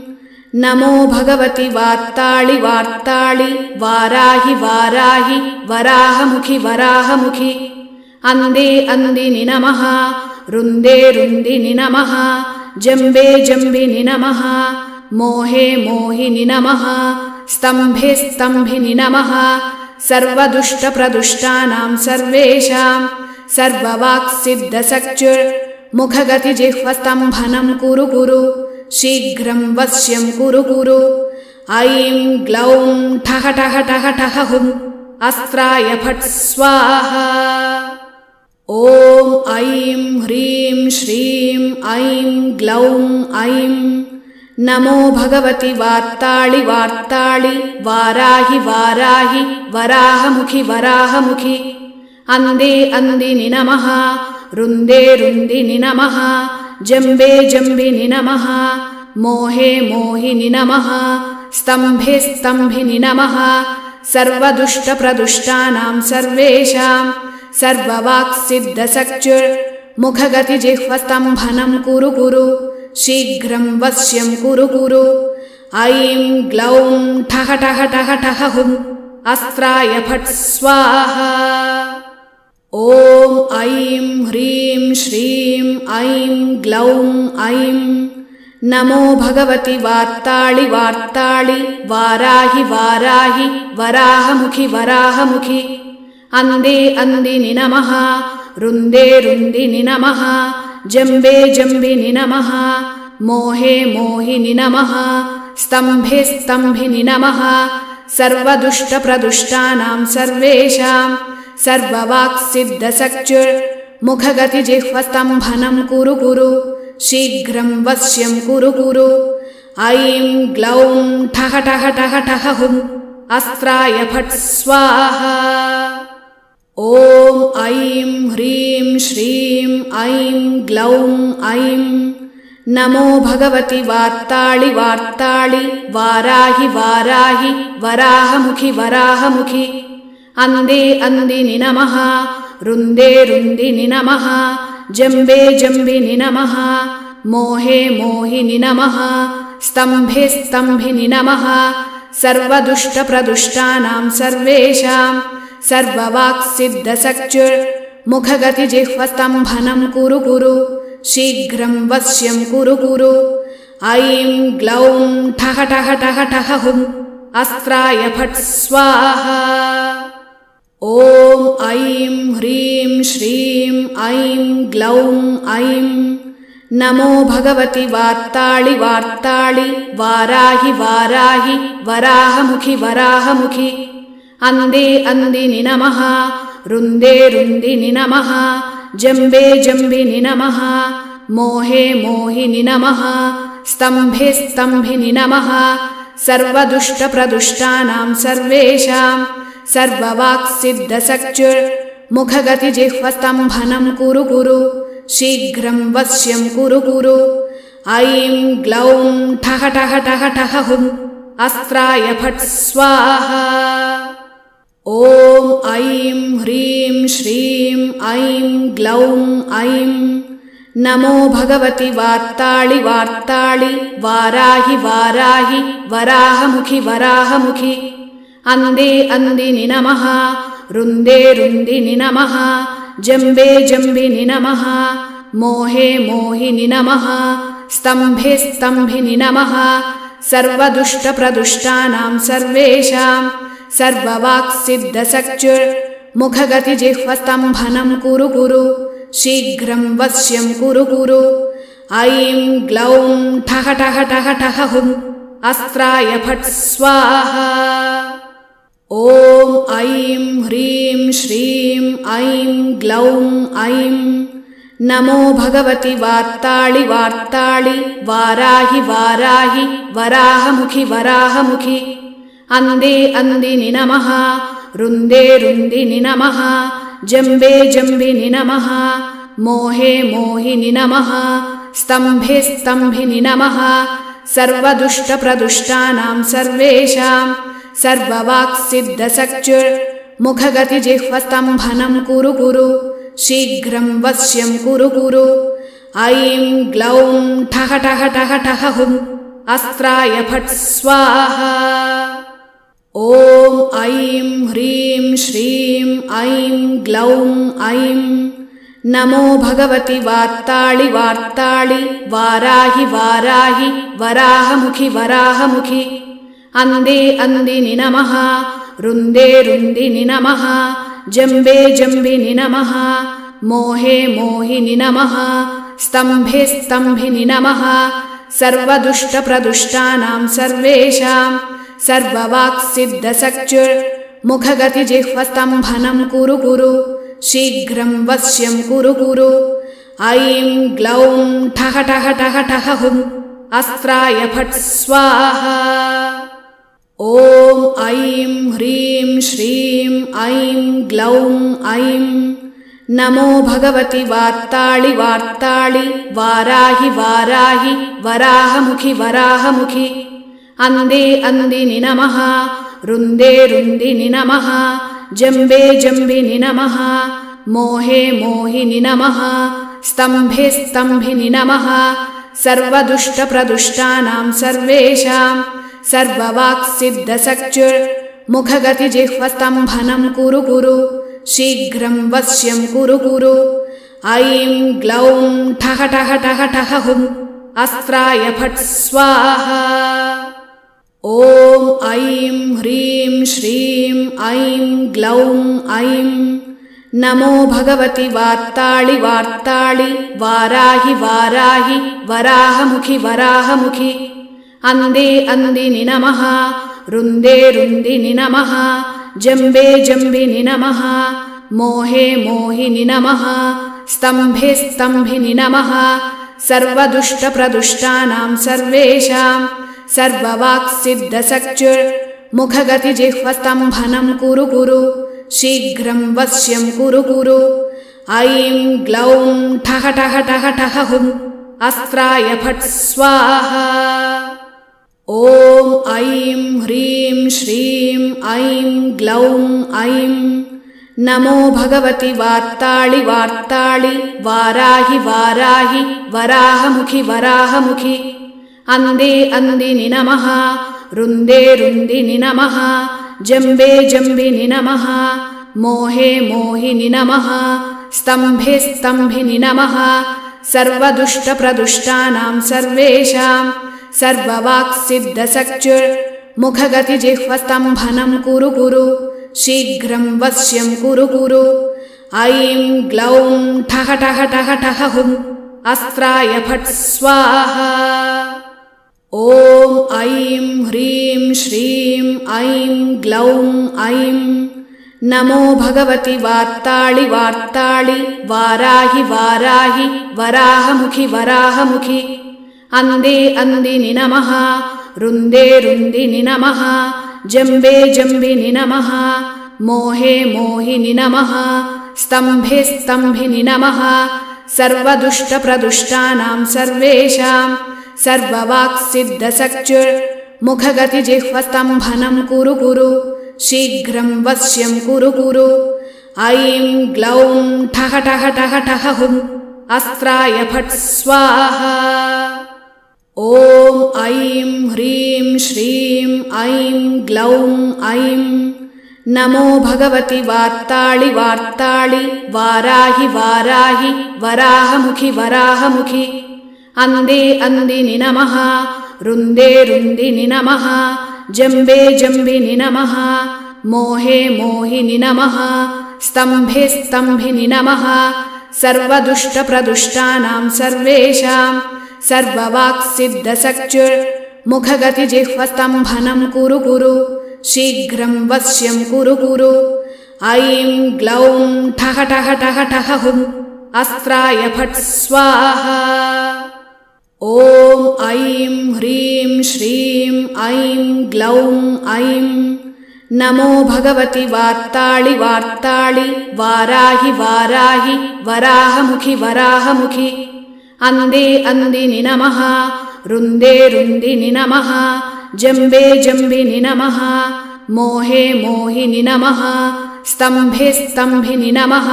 नमो भगवति वार्ताळि वार्ताळि वाराहि वाराहि वराहमुखि वराहमुखि। अंदे अंदिनि नमः। रुन्दे रुन्दिनि नमः। जम्बे जम्बिनि नमः। मोहे मोहिनि नमः। स्तम्भे स्तम्भिनि नमः। सर्वदुष्टप्रदुष्टानां सर्वेषां सर्ववाक्सिद्धसक्चुर्मुखगतिजिह्वस्तम्भनं कुरु कुरु शीघ्रं वश्यं कुरु कुरु। ऐं ग्लौं ठः ठः ठः ठः हुम् अस्त्राय फट् स्वाहा। ॐ ऐं ह्रीं श्रीं ऐं ग्लौं ऐं नमो भगवति वार्ताळि वार्ताळि वाराहि वाराहि वराहमुखि वराहमुखि। अंदे अंदिनि नमः। रुन्दे रुन्दिनि नमः। जम्बे जम्बिनि नमः। मोहे मोहिनि नमः। स्तम्भे स्तम्भिनि नमः। सर्वदुष्टप्रदुष्टानां सर्वेषां सर्ववाक्सिद्धसक्चुर्मुखगतिजिह्वस्तम्भनं कुरु कुरु शीघ्रं वश्यं कुरु कुरु। ऐं ग्लौं ठः ठः ठः ठः हुम् अस्त्राय फट् स्वाहा। ॐ ऐं ह्रीं श्रीं ऐं ग्लौं ऐं नमो भगवति वार्ताळि वार्ताळि वाराहि वाराहि वराहमुखि वराहमुखि। अंदे अंदिनि नमः। रुन्दे रुन्दिनि नमः। जम्बे जम्बिनि नमः। मोहे मोहिनि नमः। स्तम्भे स्तम्भिनि नमः। सर्वदुष्टप्रदुष्टानां सर्वेषां सर्ववाक्सिद्धसक्चुर्मुखगतिजिह्वस्तम्भनं मुखगतिजिह्वस्तम्भनं कुरु कुरु शीघ्रं वश्यं कुरु कुरु ऐं ग्लौं ठः ठः ठः ठः हुं अस्त्राय फट् स्वाहा ॐ ऐं ह्रीं श्रीं ऐं ग्लौं ऐं नमो भगवति वार्ताळि वार्ताळि वाराहि वाराहि वराहमुखि वराहमुखि अन्धे अन्दिनि नमः रुन्दे रुन्दिनि नमः जम्बे जम्बिनि नमः मोहे मोहिनि नमः स्तम्भे स्तम्भिनि नमः सर्वदुष्टप्रदुष्टानां सर्वेषां सर्ववाक्सिद्धसक्चुर्मुखगतिजिह्वस्तम्भनं कुरु कुरु शीघ्रं वश्यं कुरु कुरु ऐं ग्लौं ठः ठः ठः ठः हुं अस्त्राय फट् स्वाहा ॐ ऐं ह्रीं श्रीं ऐं ग्लौं ऐं नमो भगवति वार्ताळि वार्ताळि वाराहि वाराहि वराहमुखि वराहमुखि अन्धे अन्दिनि नमः रुन्दे रुन्दिनि नमः जम्बे जम्बिनि नमः मोहे मोहिनि नमः स्तम्भे स्तम्भिनि नमः सर्वदुष्टप्रदुष्टानां सर्वेषां सर्ववाक्सिद्धसक्चुर्मुखगतिजिह्वस्तम्भनं कुरु कुरु शीघ्रं वश्यं कुरु कुरु ऐं ग्लौं ठः ठः ठः ठः हुं अस्त्राय फट् स्वाहा ॐ ऐं ह्रीं श्रीं ऐं ग्लौं ऐं नमो भगवति वार्ताळि वार्ताळि वाराहि वाराहि वराहमुखि वराहमुखि अन्धे अन्दिनि नमः रुन्दे रुन्दिनि नमः जम्बे जम्बिनि नमः मोहे मोहिनि नमः स्तम्भे स्तम्भिनि नमः सर्वदुष्टप्रदुष्टानां सर्वेषां सर्ववाक्सिद्धसक्चुर्मुखगतिजिह्वस्तम्भनं कुरु कुरु शीघ्रं वश्यं कुरु कुरु ऐं ग्लौं ठः ठः ठः ठः हुं अस्त्राय फट् स्वाहा ॐ ऐं ह्रीं श्रीं ऐं ग्लौं ऐं नमो भगवति वार्ताळि वार्ताळि वाराहि वाराहि वराहमुखि वराहमुखि अन्धे अन्दिनि नमः रुन्दे रुन्दिनि नमः जम्बे जम्बिनि नमः मोहे मोहिनि नमः स्तम्भे स्तम्भिनि नमः सर्वदुष्टप्रदुष्टानां सर्वेषां सर्ववाक्सिद्धसक्चुर्मुखगतिजिह्वस्तम्भनं कुरु कुरु शीघ्रं वश्यं कुरु कुरु ऐं ग्लौं ठः ठः ठः ठः हुं अस्त्राय फट् स्वाहा ॐ ऐं ह्रीं श्रीं ऐं ग्लौं ऐं नमो भगवति वार्ताळि वार्ताळि वाराहि वाराहि वराहमुखि वराहमुखि अन्धे अन्दिनि नमः रुन्दे रुन्दिनि नमः जम्बे जम्बिनि नमः मोहे मोहिनि नमः स्तम्भे स्तम्भिनि नमः सर्वदुष्टप्रदुष्टानां सर्वेषां सर्ववाक्सिद्धसक्चुर्मुखगतिजिह्वस्तम्भनं कुरु कुरु शीघ्रं वश्यं कुरु कुरु ऐं ग्लौं ठः ठः ठः ठः हुं अस्त्राय फट् स्वाहा ॐ ऐं ह्रीं श्रीं ऐं ग्लौं ऐं नमो भगवति वार्ताळि वार्ताळि वाराहि वाराहि वराहमुखि वराहमुखि अन्धे अन्दिनि नमः रुन्दे रुन्दिनि नमः जम्बे जम्बिनि नमः मोहे मोहिनि नमः स्तम्भे स्तम्भिनि नमः सर्वदुष्टप्रदुष्टानां सर्वेषां सर्ववाक्सिद्धसक्चुर्मुखगतिजिह्वस्तम्भनं कुरु कुरु शीघ्रं वश्यं कुरु कुरु ऐं ग्लौं ठः ठः ठः ठः हुं अस्त्राय फट् स्वाहा ॐ ऐं ह्रीं श्रीं ऐं ग्लौं ऐं नमो भगवति वार्ताळि वार्ताळि वाराहि वाराहि वराहमुखि वराहमुखि अन्धे अन्दिनि नमः रुन्दे रुन्दिनि नमः जम्बे जम्बिनि नमः मोहे मोहिनि नमः स्तम्भे स्तम्भिनि नमः सर्वदुष्टप्रदुष्टानां सर्वेषां सर्ववाक्सिद्धसख्युर्मुखगतिजिह्वस्तम्भनं कुरु कुरु शीघ्रं वश्यं कुरु कुरु ऐं ग्लौं ठः ठः ठः ठः हुं अस्त्राय फट् स्वाहा ॐ ऐं ह्रीं श्रीं ऐं ग्लौं ऐं नमो भगवति वार्ताळि वार्ताळि वाराहि वाराहि वराहमुखि वराहमुखि अन्धे अन्दिनि नमः रुन्दे रुन्दिनि नमः जम्बे जम्बिनि नमः मोहे मोहिनि नमः स्तम्भे स्तम्भिनि नमः सर्वदुष्टप्रदुष्टानां सर्वेषां सर्ववाक्सिद्धसख्युर्मुखगतिजिह्वस्तम्भनं कुरु कुरु शीघ्रं वश्यं कुरु कुरु ऐं ग्लौं ठः ठः ठः ठः हुं अस्त्राय फट् स्वाहा ॐ ऐं ह्रीं श्रीं ऐं ग्लौं ऐं नमो भगवति वार्ताळि वार्ताळि वाराहि वाराहि वराहमुखि वराहमुखि अन्धे अन्दिनि नमः रुन्दे रुन्दिनि नमः जम्बे जम्बिनि नमः मोहे मोहिनि नमः स्तम्भे स्तम्भिनि नमः सर्वदुष्टप्रदुष्टानां सर्वेषां सर्ववाक्सिद्धसख्युर्मुखगतिजिह्वस्तम्भनं कुरु कुरु शीघ्रं वश्यं कुरु कुरु ऐं ग्लौं ठः ठः ठः ठः हुं अस्त्राय फट् स्वाहा ॐ ऐं ह्रीं श्रीं ऐं ग्लौं ऐं नमो भगवति वार्ताळि वार्ताळि वाराहि वाराहि वराहमुखि वराहमुखि अन्धे अन्दिनि नमः रुन्दे रुन्दिनि नमः जम्बे जम्बिनि नमः मोहे मोहिनि नमः स्तम्भे स्तम्भिनि नमः सर्वदुष्टप्रदुष्टानां सर्वेषां सर्ववाक्सिद्धसख्युर्मुखगतिजिह्वस्तम्भनं कुरु कुरु शीघ्रं वश्यं कुरु कुरु ऐं ग्लौं ठः ठः ठः ठः हुं अस्त्राय फट् स्वाहा ॐ ऐं ह्रीं श्रीं ऐं ग्लौं ऐं नमो भगवति वार्ताळि वार्ताळि वाराहि वाराहि वराहमुखि वराहमुखि अन्धे अन्दिनि नमः रुन्दे रुन्दिनि नमः जम्बे जम्बिनि नमः मोहे मोहिनि नमः स्तम्भे स्तम्भिनि नमः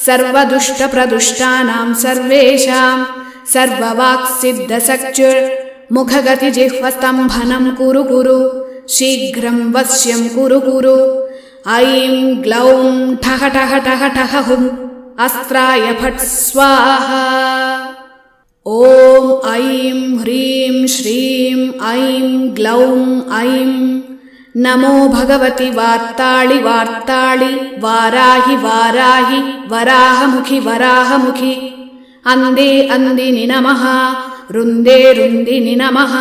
सर्वदुष्टप्रदुष्टानां सर्वेषां सर्ववाक्सिद्धसख्युर्मुखगतिजिह्वस्तम्भनं कुरु कुरु शीघ्रं वश्यं कुरु कुरु ऐं ग्लौं ठः ठः ठः ठः हुं अस्त्राय फट् स्वाहा ॐ ऐं ह्रीं श्रीं ऐं ग्लौं ऐं नमो भगवति वार्ताळि वार्ताळि वाराहि वाराहि वराहमुखि वराहमुखि अन्धे अन्दिनि नमः रुन्दे रुन्दिनि नमः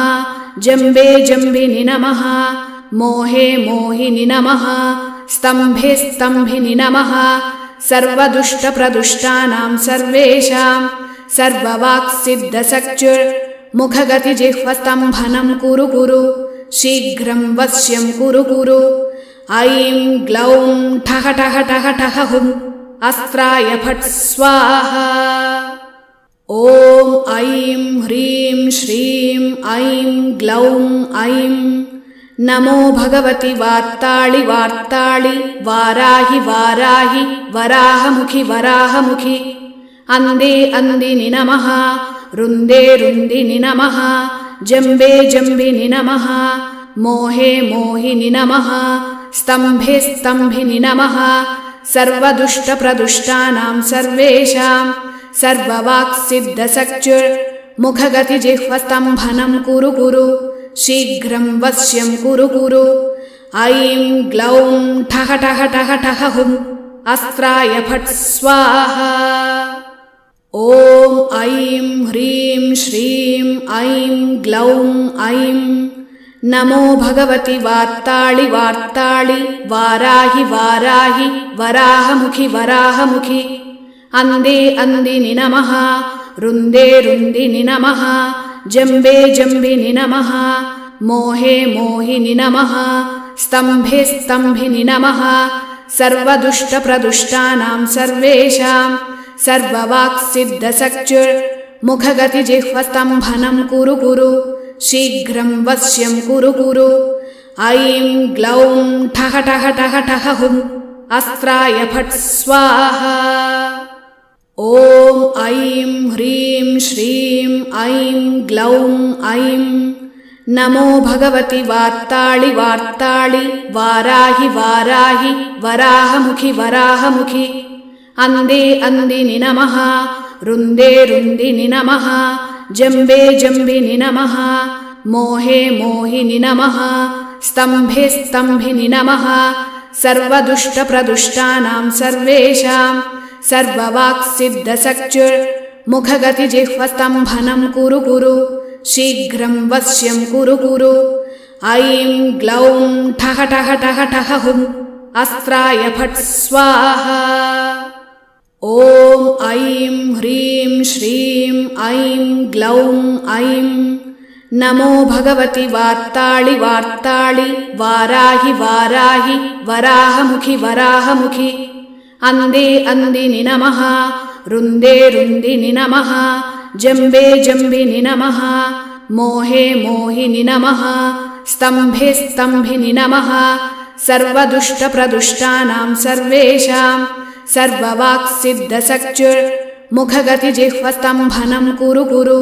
जम्बे जम्बिनि नमः मोहे मोहिनि नमः स्तम्भे स्तम्भिनि नमः सर्वदुष्टप्रदुष्टानां सर्वेषां सर्ववाक्सिद्धसख्युर्मुखगतिजिह्वस्तम्भनं कुरु कुरु शीघ्रं वश्यं कुरु कुरु ऐं ग्लौं ठः ठः ठः ठः हुं अस्त्राय फट् स्वाहा ॐ ऐं ह्रीं श्रीं ऐं ग्लौं ऐं नमो भगवति वार्ताळि वार्ताळि वाराहि वाराहि वराहमुखि वराहमुखि अन्धे अन्दिनि नमः रुन्दे रुन्दिनि नमः जम्बे जम्बिनि नमः मोहे मोहिनि नमः स्तम्भे स्तम्भिनि नमः सर्वदुष्टप्रदुष्टानां सर्वेषां सर्ववाक्सिद्धसख्युर्मुखगतिजिह्वस्तम्भनं कुरु कुरु शीघ्रं वश्यं कुरु कुरु ऐं ग्लौं ठः ठः ठः ठः हुं अस्त्राय फट् स्वाहा ॐ ऐं ह्रीं श्रीं ऐं ग्लौं ऐं नमो भगवति वार्ताळि वार्ताळि वाराहि वाराहि वराहमुखि वराहमुखि अन्धे अन्धिनि नमः रुन्दे रुन्दिनि नमः जम्बे जम्बिनि नमः मोहे मोहिनि नमः स्तम्भे स्तम्भिनि नमः सर्वदुष्टप्रदुष्टानां सर्वेषां सर्ववाक्सिद्धसक्चुर्मुखगतिजिह्वस्तम्भनं कुरु कुरु शीघ्रं वश्यं कुरु कुरु ऐं ग्लौं ठः ठः ठः ठः हुं अस्त्राय फट् स्वाहा ॐ ऐं ह्रीं श्रीं ऐं ग्लौं ऐं नमो भगवति वार्ताळि वार्ताळि वाराहि वाराहि वराहमुखि वराहमुखि अन्धे अन्धिनि नमः रुन्दे रुन्दिनि नमः जम्बे जम्बिनि नमः मोहे मोहिनि नमः स्तम्भे स्तम्भिनि नमः सर्वदुष्टप्रदुष्टानां सर्वेषां सर्ववाक्सिद्धसक्चुर्मुखगतिजिह्वस्तम्भनं कुरु कुरु शीघ्रं वश्यं कुरु कुरु ऐं ग्लौं ठः ठः ठः ठः हुं अस्त्राय फट् स्वाहा ॐ ऐं ह्रीं श्रीं ऐं ग्लौं ऐं नमो भगवति वार्ताळि वार्ताळि वाराहि वाराहि वराहमुखि वराहमुखि अन्धे अन्धिनि नमः रुन्दे रुन्दिनि नमः जम्बे जम्बिनि नमः मोहे मोहिनि नमः स्तम्भे स्तम्भिनि नमः सर्वदुष्टप्रदुष्टानां सर्वेषां सर्ववाक्सिद्धसक्चुर्मुखगतिजिह्वस्तम्भनं कुरु कुरु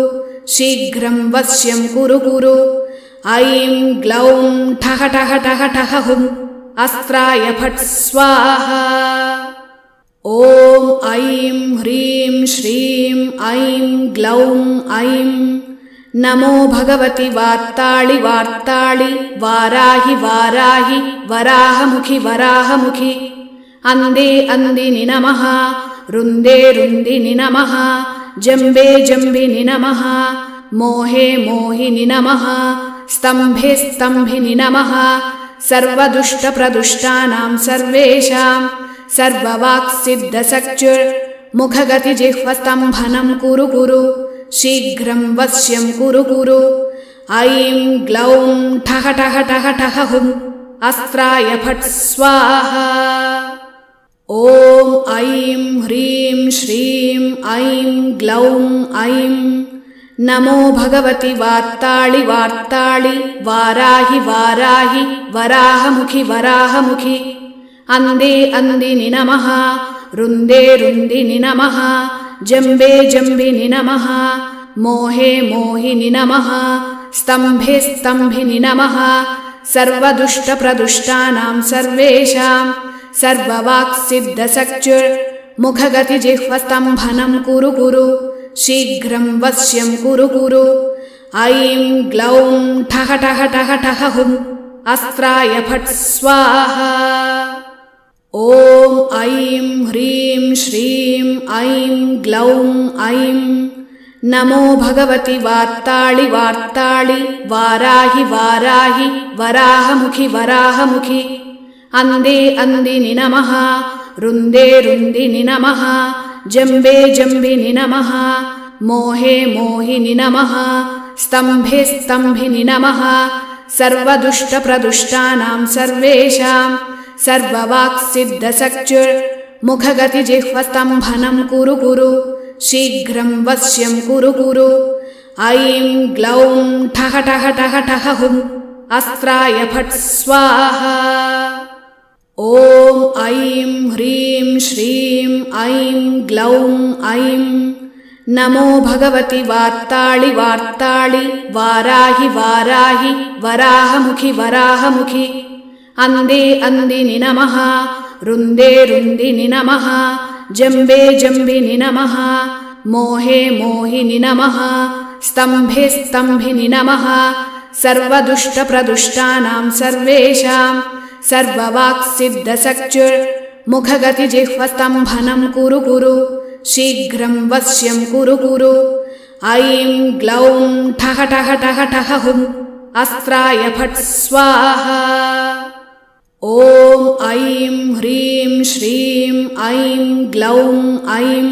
शीघ्रं वश्यं कुरु कुरु ऐं ग्लौं ठः ठः ठः ठः हुं अस्त्राय फट् स्वाहा ॐ ऐं ह्रीं श्रीं ऐं ग्लौं ऐं नमो भगवति वार्ताळि वार्ताळि वाराहि वाराहि वराहमुखि वराहमुखि अन्धे अन्धिनि नमः रुन्दे रुन्दिनि नमः जम्बे जम्बिनि नमः मोहे मोहिनि नमः स्तम्भे स्तम्भिनि नमः सर्वदुष्टप्रदुष्टानां सर्वेषां सर्ववाक्सिद्धसक्चुर्मुखगतिजिह्वस्तम्भनं कुरु कुरु शीघ्रं वश्यं कुरु कुरु ऐं ग्लौं ठः ठः ठः ठः हुं अस्त्राय फट् स्वाहा ॐ ऐं ह्रीं श्रीं ऐं ग्लौं ऐं नमो भगवति वार्ताळि वार्ताळि वाराहि वाराहि वराहमुखि वराहमुखि अन्धे अन्धिनि नमः रुन्दे रुन्दिनि नमः जम्बे जम्बिनि नमः मोहे मोहिनि नमः स्तम्भे स्तम्भिनि नमः सर्वदुष्टप्रदुष्टानां सर्वेषां सर्ववाक्सिद्धसक्चुर्मुखगतिजिह्वस्तम्भनं कुरु कुरु शीघ्रं वश्यं कुरु कुरु ऐं ग्लौं ठः ठः ठः ठः हुं अस्त्राय फट् स्वाहा ॐ ऐं ह्रीं श्रीं ऐं ग्लौं ऐं नमो भगवति वार्ताळि वार्ताळि वाराहि वाराहि वराहमुखि वराहमुखि अन्धे अन्धिनि नमः रुन्दे रुन्दिनि नमः जम्बे जम्बिनि नमः मोहे मोहिनि नमः स्तम्भे स्तम्भिनि नमः सर्वदुष्टप्रदुष्टानां सर्वेषां सर्ववाक्सिद्धसक्चुर्मुखगतिजिह्वस्तम्भनं कुरु कुरु शीघ्रं वश्यं कुरु कुरु ऐं ग्लौं ठः ठः ठः ठः हुं अस्त्राय फट् स्वाहा ॐ ऐं ह्रीं श्रीं ऐं ग्लौं ऐं नमो भगवति वार्ताळि वार्ताळि वाराहि वाराहि वराहमुखि वराहमुखि अन्धे अन्धिनि नमः रुन्दे रुन्दिनि नमः जम्बे जम्बिनि नमः मोहे मोहिनि नमः स्तम्भे स्तम्भिनि नमः सर्वदुष्टप्रदुष्टानां सर्वेषां सर्ववाक्सिद्धसक्चुर्मुखगतिजिह्वस्तम्भनं कुरु कुरु शीघ्रं वश्यं कुरु कुरु ऐं ग्लौं ठः ठः ठः ठः हुं अस्त्राय फट् स्वाहा ॐ ऐं ह्रीं श्रीं ऐं ग्लौं ऐं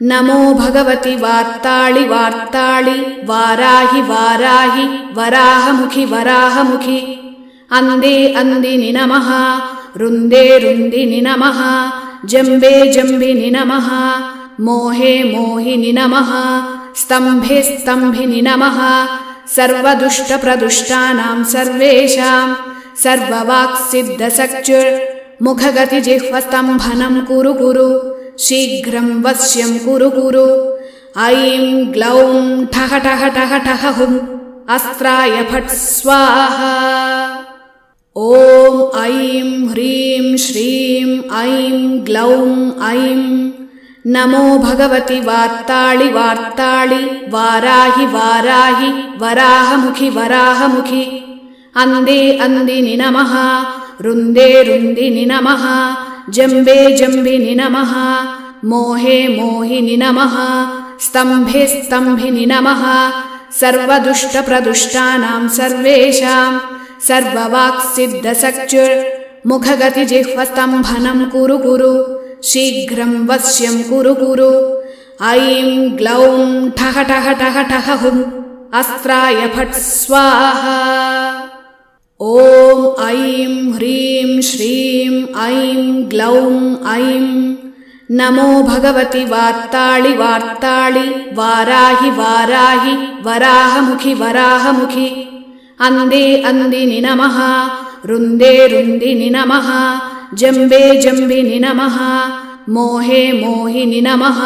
नमो भगवति वार्ताळि वार्ताळि वाराहि वाराहि वराहमुखि वराहमुखि अन्धे अन्दिनि नमः रुन्दे रुन्दिनि नमः जम्बे जम्बिनि नमः मोहे मोहिनि नमः स्तम्भे स्तम्भिनि नमः सर्वदुष्टप्रदुष्टानां सर्वेषां सर्ववाक्सिद्धसक्चुर्मुखगतिजिह्वस्तम्भनं कुरु कुरु शीघ्रं वश्यं कुरु कुरु ऐं ग्लौं ठः ठः ठः ठः हुं अस्त्राय फट् स्वाहा ॐ ऐं ह्रीं श्रीं ऐं ग्लौं ऐं नमो भगवति वार्ताळि वार्ताळि वाराहि वाराहि वराहमुखि वराहमुखि अन्धे अन्दिनि नमः रुन्दे रुन्दिनि नमः जम्बे जम्बिनि नमः मोहे मोहिनि नमः स्तम्भे स्तम्भिनि नमः सर्वदुष्टप्रदुष्टानां सर्वेषां सर्ववाक्सिद्धसक्चुर्मुखगतिजिह्वस्तम्भनं कुरु कुरु शीघ्रं वश्यं कुरु कुरु ऐं ग्लौं ठः ठः ठः ठः हुं अस्त्राय फट् स्वाहा ॐ ऐं ह्रीं श्रीं ऐं ग्लौं ऐं नमो भगवति वार्ताळि वार्ताळि वाराहि वाराहि वराहमुखि वराहमुखि अन्धे अन्दिनि नमः रुन्दे रुन्दिनि नमः जम्बे जम्बिनि नमः मोहे मोहिनि नमः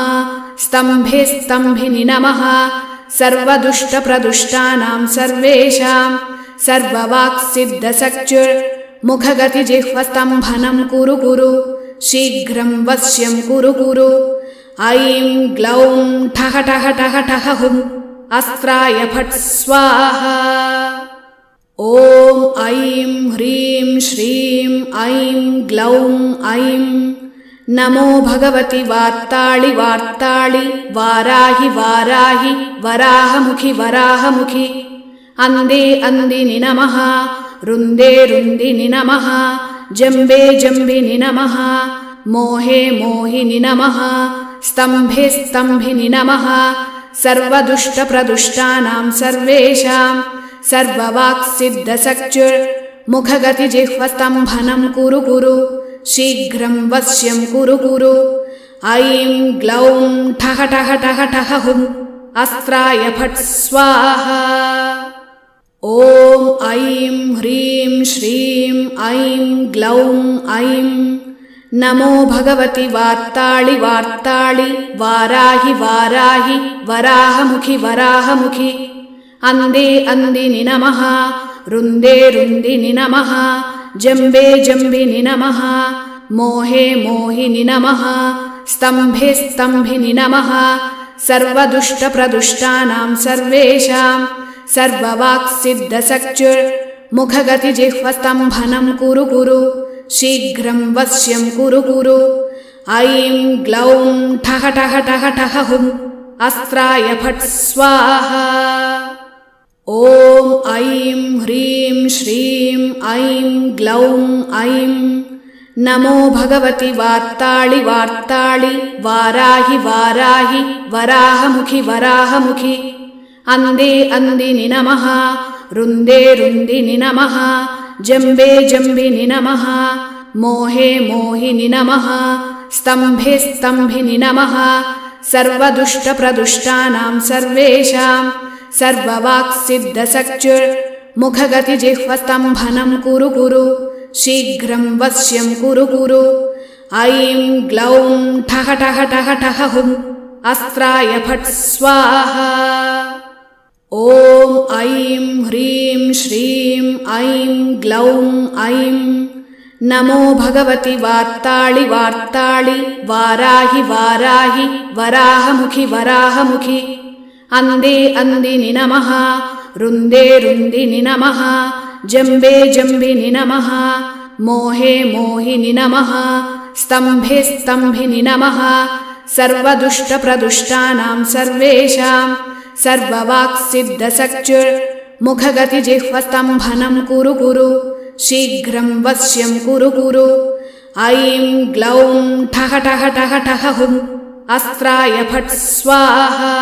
स्तम्भे स्तम्भिनि नमः सर्वदुष्टप्रदुष्टानां सर्वेषां सर्ववाक्सिद्धसक्चुर्मुखगतिजिह्वस्तम्भनं कुरु कुरु शीघ्रं वश्यं कुरु कुरु ऐं ग्लौं ठः ठः ठः ठः हुं अस्त्राय फट् स्वाहा ॐ ऐं ह्रीं श्रीं ऐं ग्लौं ऐं नमो भगवति वार्ताळि वार्ताळि वाराहि वाराहि वराहमुखि वराहमुखि अन्धे अन्दिनि नमः रुन्दे रुन्दिनि नमः जम्बे जम्बिनि नमः मोहे मोहिनि नमः स्तम्भे स्तम्भिनि नमः सर्वदुष्टप्रदुष्टानां सर्वेषां सर्ववाक्सिद्धसक्चुर्मुखगतिजिह्वस्तम्भनं कुरु कुरु शीघ्रं वश्यं कुरु कुरु ऐं ग्लौं ठः ठः ठः ठः हुं अस्त्राय फट् स्वाहा ॐ ऐं ह्रीं श्रीं ऐं ग्लौं ऐं नमो भगवति वार्ताळि वार्ताळि वाराहि वाराहि वराहमुखि वराहमुखि अन्धे अन्दिनि नमः रुन्दे रुन्दिनि नमः जम्बे जम्बिनि नमः मोहे मोहिनि नमः स्तम्भे स्तम्भिनि नमः सर्वदुष्टप्रदुष्टानां सर्वेषां सर्ववाक्सिद्धसक्चुर्मुखगतिजिह्वस्तम्भनं कुरु कुरु शीघ्रं वश्यं कुरु कुरु ऐं ग्लौं ठः ठः ठः ठः हुं अस्त्राय फट् स्वाहा ॐ ऐं ह्रीं श्रीं ऐं ग्लौं ऐं नमो भगवति वार्ताळि वार्ताळि वाराहि वाराहि वराहमुखि वराहमुखि अन्धे अन्दिनि नमः रुन्दे रुन्दिनि नमः जम्बे जम्बिनि नमः मोहे मोहिनि नमः स्तम्भे स्तम्भिनि नमः सर्वदुष्टप्रदुष्टानां सर्वेषां सर्ववाक्सिद्धसक्चुर्मुखगतिजिह्वस्तम्भनं कुरु कुरु शीघ्रं वश्यं कुरु कुरु ऐं ग्लौं ठः ठः ठः ठः हुं अस्त्राय फट् स्वाहा ॐ ऐं ह्रीं श्रीं ऐं ग्लौं ऐं नमो भगवति वार्ताळि वार्ताळि वाराहि वाराहि वराहमुखि वराहमुखि अन्धे अन्दिनि नमः रुन्दे रुन्दिनि नमः जम्बे जम्बिनि नमः मोहे मोहिनि नमः स्तम्भे स्तम्भिनि नमः सर्वदुष्टप्रदुष्टानां सर्वेषां सर्ववाक्सिद्धसक्चुर्मुखगतिजिह्वस्तम्भनं कुरु कुरु शीघ्रं वश्यं कुरु कुरु ऐं ग्लौं ठः ठः ठः ठः हुम् अस्त्राय फट् स्वाहा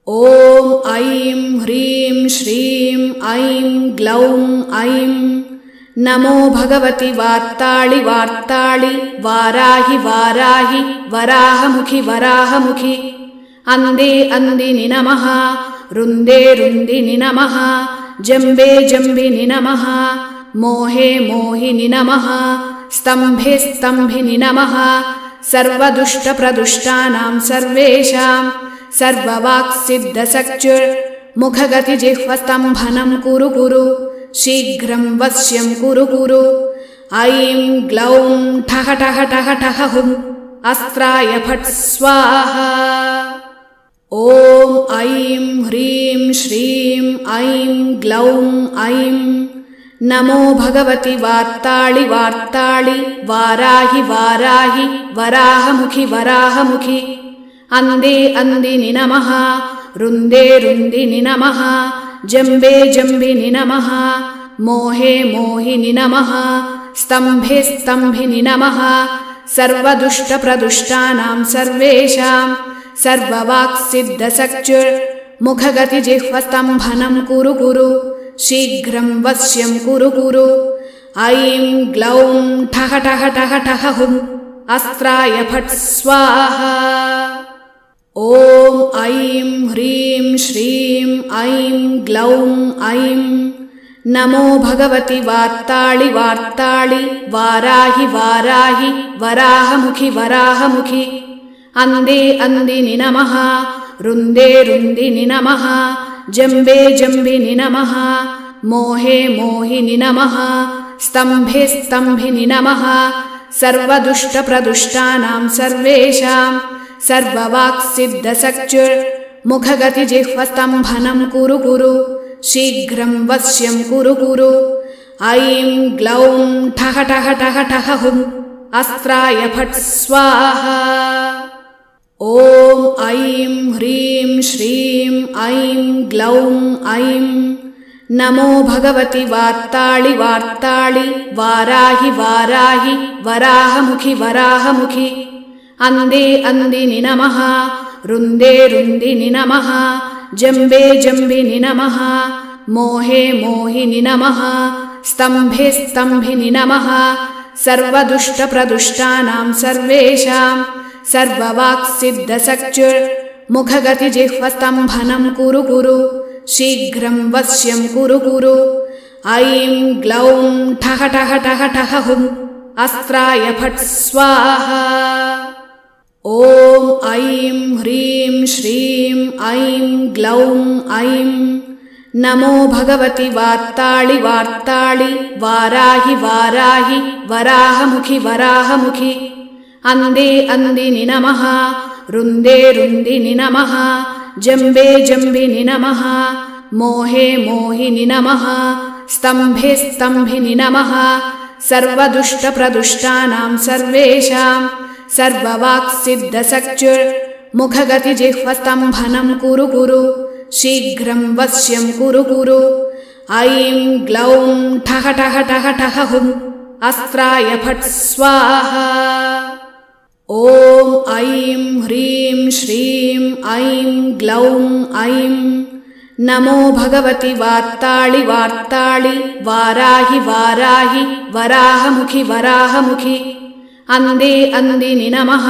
ॐ ऐं ह्रीं श्रीं ऐं ग्लौं ऐं नमो भगवति वार्ताळि वार्ताळि वाराहि वाराहि वराहमुखि वराहमुखि अंदे अंदिनि नमः रुन्दे रुन्दिनि नमः जम्बे जम्बिनि नमः मोहे मोहिनि नमः स्तम्भे स्तम्भिनि नमः सर्वदुष्टप्रदुष्टानां सर्वेषां सर्ववाक्सिद्धसक्चुर्मुखगतिजिह्वस्तम्भनं कुरु कुरु शीघ्रं वश्यं कुरु कुरु ऐं ग्लौं ठः ठः ठः ठः हुम् अस्त्राय फट् स्वाहा ॐ ऐं ह्रीं श्रीं ऐं ग्लौं ऐं नमो भगवति वार्ताळि वार्ताळि वाराहि वाराहि वराहमुखि वराहमुखि अंदे अंदिनि नमः रुन्दे रुन्दिनि नमः जम्बे जम्बिनि नमः मोहे मोहिनि नमः स्तम्भे स्तम्भिनि नमः सर्वदुष्टप्रदुष्टानां सर्वेषां सर्ववाक्सिद्धसक्चुर्मुखगतिजिह्वस्तम्भनं कुरु कुरु शीघ्रं वश्यं कुरु कुरु ऐं ग्लौं ठः ठः ठः ठः हुम् अस्त्राय फट् स्वाहा ॐ ऐं ह्रीं श्रीं ऐं ग्लौं ऐं नमो भगवति वार्ताळि वार्ताळि वाराहि वाराहि वराहमुखि वराहमुखि अंदे अंदिनि नमः रुन्दे रुन्दिनि नमः जम्बे जम्बिनि नमः मोहे मोहिनि नमः स्तम्भे स्तम्भिनि नमः सर्वदुष्टप्रदुष्टानां सर्वेषां सर्ववाक्सिद्धसक्चुर्मुखगतिजिह्वस्तम्भनं कुरु कुरु शीघ्रं वश्यं कुरु कुरु ऐं ग्लौं ठः ठः ठः ठः हुम् अस्त्राय फट् स्वाहा ॐ ऐं ह्रीं श्रीं ऐं ग्लौं ऐं नमो भगवति वार्ताळि वार्ताळि वाराहि वाराहि वराहमुखि वराहमुखि अंदे अंदिनि नमः रुन्दे रुन्दिनि नमः जम्बे जम्बिनि नमः मोहे मोहिनि नमः स्तम्भे स्तम्भिनि नमः सर्वदुष्टप्रदुष्टानां सर्वेषां सर्ववाक्सिद्धसक्चुर्मुखगतिजिह्वस्तम्भनं कुरु कुरु शीघ्रं वश्यं कुरु कुरु ऐं ग्लौं ठः ठः ठः ठः हुम् अस्त्राय फट् स्वाहा ॐ ऐं ह्रीं श्रीं ऐं ग्लौं ऐं नमो भगवति वार्ताळि वार्ताळि वाराहि वाराहि वराहमुखि वराहमुखि अंदे अंदिनि नमः रुन्दे रुन्दिनि नमः जम्बे जम्बिनि नमः मोहे मोहिनि नमः स्तम्भे स्तम्भिनि नमः सर्वदुष्टप्रदुष्टानां सर्वेषां सर्ववाक्सिद्धसक्चुर्मुखगतिजिह्वस्तम्भनं कुरु कुरु शीघ्रं वश्यं कुरु कुरु ऐं ग्लौं ठः ठः ठः ठः हुम् अस्त्राय फट् स्वाहा ॐ ऐं ह्रीं श्रीं ऐं ग्लौं ऐं नमो भगवति वार्ताळि वार्ताळि वाराहि वाराहि वराहमुखि वराहमुखि अंदे अंदिनि नमः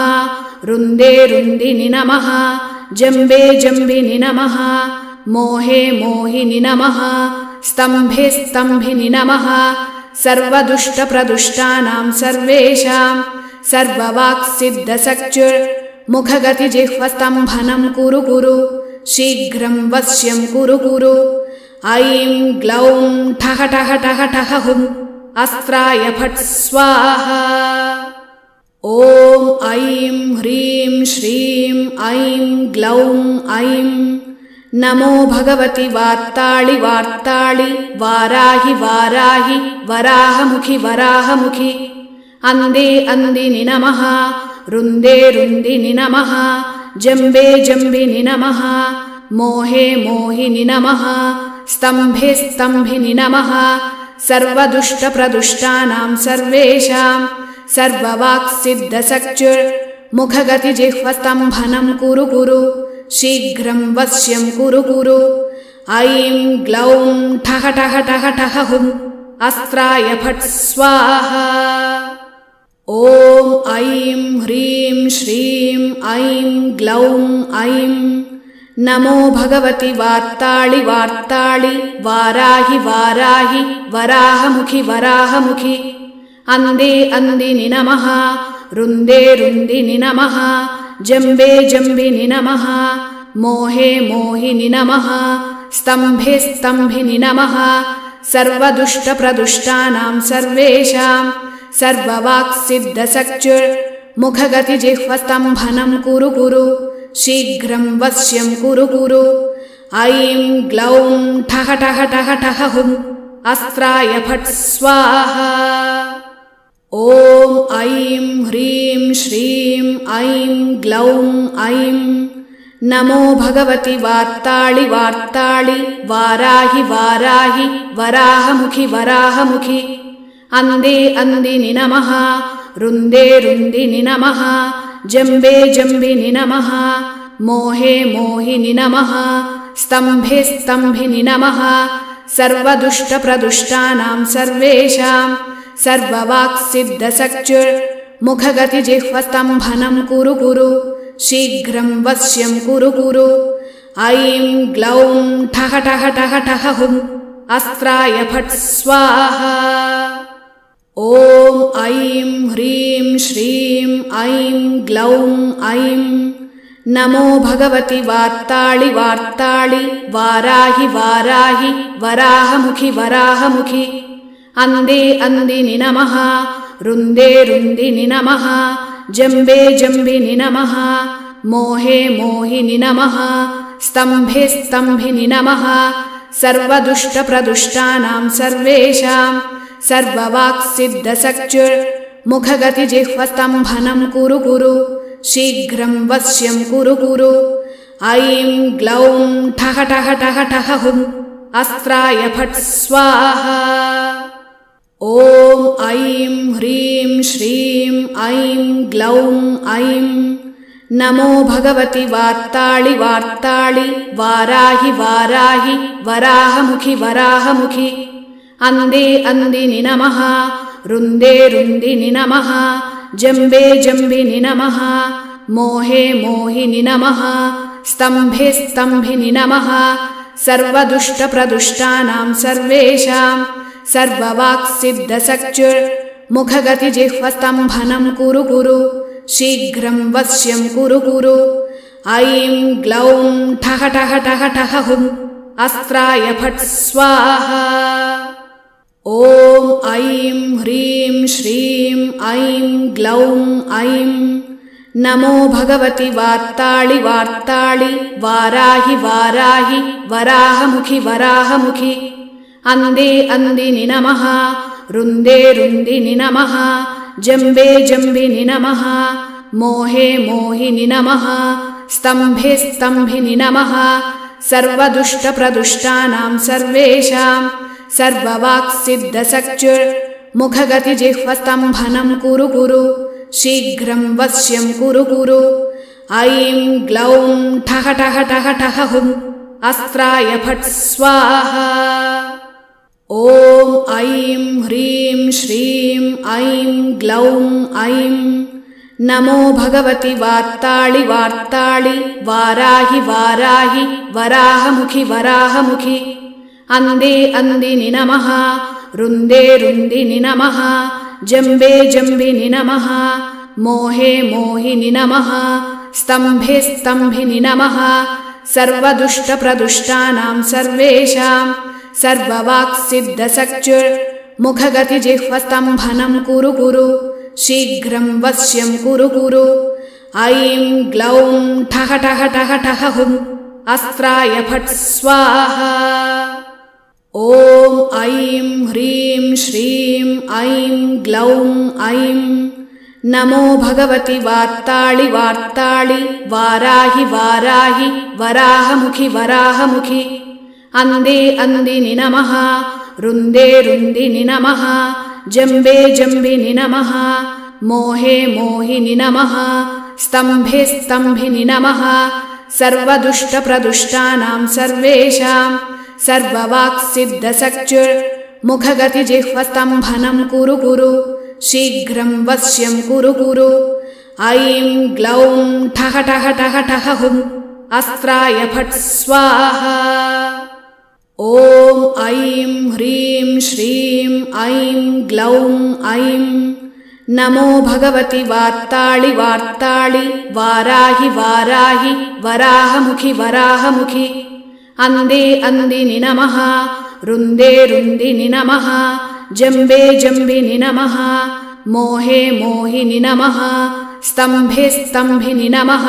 रुन्दे रुन्दिनि नमः जम्बे जम्बिनि नमः मोहे मोहिनि नमः स्तम्भे स्तम्भिनि नमः सर्वदुष्टप्रदुष्टानां सर्वेषां सर्ववाक्सिद्धसक्चुर्मुखगतिजिह्वस्तम्भनं कुरु कुरु शीघ्रं वश्यं कुरु कुरु ऐं ग्लौं ठः ठः ठः ठः हुम् अस्त्राय फट् स्वाहा ॐ ऐं ह्रीं श्रीं ऐं ग्लौं ऐं नमो भगवति वार्ताळि वार्ताळि वाराहि वाराहि वराहमुखि वराहमुखि अंदे अंदिनि नमः रुन्दे रुन्दिनि नमः जम्बे जम्बिनि नमः मोहे मोहिनि नमः स्तम्भे स्तम्भिनि नमः सर्वदुष्टप्रदुष्टानां सर्वेषां सर्ववाक्सिद्धसख्युर्मुखगतिजिह्वस्तम्भनं कुरु कुरु शीघ्रं वश्यं कुरु कुरु ऐं ग्लौं ठः ठः ठः ठः हुं अस्त्राय फट् स्वाहा। ॐ ऐं ह्रीं श्रीं ऐं ग्लौं ऐं नमो भगवति वार्ताळि वार्ताळि वाराहि वाराहि वराहमुखि वराहमुखि अन्धे अन्दिनि नमः रुन्दे रुन्दिनि नमः जम्बे जम्बिनि नमः मोहे मोहिनि नमः स्तम्भे स्तम्भिनि नमः सर्वदुष्टप्रदुष्टानां सर्वेषां सर्ववाक्सिद्धसख्युर्मुखगतिजिह्वस्तम्भनं कुरु कुरु शीघ्रं वश्यं कुरु कुरु ऐं ग्लौं ठः ठः ठः ठः हुं अस्त्राय फट् स्वाहा। ॐ ऐं ह्रीं श्रीं ऐं ग्लौं ऐं नमो भगवति वार्ताळि वार्ताळि वाराहि वाराहि वराहमुखि वराहमुखि अन्धे अन्दिनि नमः रुन्दे रुन्दिनि नमः जम्बे जम्बिनि नमः मोहे मोहिनि नमः स्तम्भे स्तम्भिनि नमः सर्वदुष्टप्रदुष्टानां सर्वेषां सर्ववाक्सिद्धसख्युर्मुखगतिजिह्वस्तम्भनं कुरु कुरु शीघ्रं वश्यं कुरु कुरु ऐं ग्लौं ठः ठः ठः ठः हुं अस्त्राय फट् स्वाहा। ॐ ऐं ह्रीं श्रीं ऐं ग्लौं ऐं नमो भगवति वार्ताळि वार्ताळि वाराहि वाराहि वराहमुखि वराहमुखि अन्धे अन्दिनि नमः रुन्दे रुन्दिनि नमः जम्बे जम्बिनि नमः मोहे मोहिनि नमः स्तम्भे स्तम्भिनि नमः सर्वदुष्टप्रदुष्टानां सर्वेषां सर्ववाक्सिद्धसख्युर्मुखगतिजिह्वस्तम्भनं कुरु कुरु शीघ्रं वश्यं कुरु कुरु ऐं ग्लौं ठः ठः ठः ठः हुं अस्त्राय फट् स्वाहा। ॐ ऐं ह्रीं श्रीं ऐं ग्लौं ऐं नमो भगवति वार्ताळि वार्ताळि वाराहि वाराहि वराहमुखि वराहमुखि अन्धे अन्दिनि नमः रुन्दे रुन्दिनि नमः जम्बे जम्बिनि नमः मोहे मोहिनि नमः स्तम्भे स्तम्भिनि नमः सर्वदुष्टप्रदुष्टानां सर्वेषां सर्ववाक्सिद्धसख्युर्मुखगतिजिह्वस्तम्भनं कुरु कुरु शीघ्रं वश्यं कुरु कुरु ऐं ग्लौं ठः ठः ठः ठः हुं अस्त्राय फट् स्वाहा। ॐ ऐं ह्रीं श्रीं ऐं ग्लौं ऐं नमो भगवति वार्ताळि वार्ताळि वाराहि वाराहि वराहमुखि वराहमुखि अन्धे अन्दिनि नमः रुन्दे रुन्दिनि नमः जम्बे जम्बिनि नमः मोहे मोहिनि नमः स्तम्भे स्तम्भिनि नमः सर्वदुष्टप्रदुष्टानां सर्वेषां सर्ववाक्सिद्धसख्युर्मुखगतिजिह्वस्तम्भनं कुरु कुरु शीघ्रं वश्यं कुरु कुरु ऐं ग्लौं ठः ठः ठः ठः हुं अस्त्राय फट् स्वाहा। ॐ ऐं ह्रीं श्रीं ऐं ग्लौं ऐं नमो भगवति वार्ताळि वार्ताळि वाराहि वाराहि वराहमुखि वराहमुखि अन्धे अन्दिनि नमः रुन्दे रुन्दिनि नमः जम्बे जम्बिनि नमः मोहे मोहिनि नमः स्तम्भे स्तम्भिनि नमः सर्वदुष्टप्रदुष्टानां सर्वेषां सर्ववाक्सिद्धसख्युर्मुखगतिजिह्वस्तम्भनं कुरु कुरु शीघ्रं वश्यं कुरु कुरु ऐं ग्लौं ठः ठः ठः ठः हुं अस्त्राय फट् स्वाहा। ॐ ऐं ह्रीं श्रीं ऐं ग्लौं ऐं नमो भगवति वार्ताळि वार्ताळि वाराहि वाराहि वराहमुखि वराहमुखि अन्धे अन्दिनि नमः रुन्दे रुन्दिनि नमः जम्बे जम्बिनि नमः मोहे मोहिनि नमः स्तम्भे स्तम्भिनि नमः सर्वदुष्टप्रदुष्टानां सर्वेषां सर्ववाक्सिद्धसक्चुर्मुखगतिजिह्वस्तम्भनं कुरु कुरु शीघ्रं वश्यं कुरु कुरु ऐं ग्लौं ठः ठः ठः ठः हुं अस्त्राय फट् स्वाहा ॐ ऐं ह्रीं श्रीं ऐं ग्लौं ऐं नमो भगवति वार्ताळि वार्ताळि वाराहि वाराहि वराहमुखि वराहमुखि अन्धे अन्दिनि नमः रुन्दे रुन्दिनि नमः जम्बे जम्बिनि नमः मोहे मोहिनि नमः स्तम्भे स्तम्भिनि नमः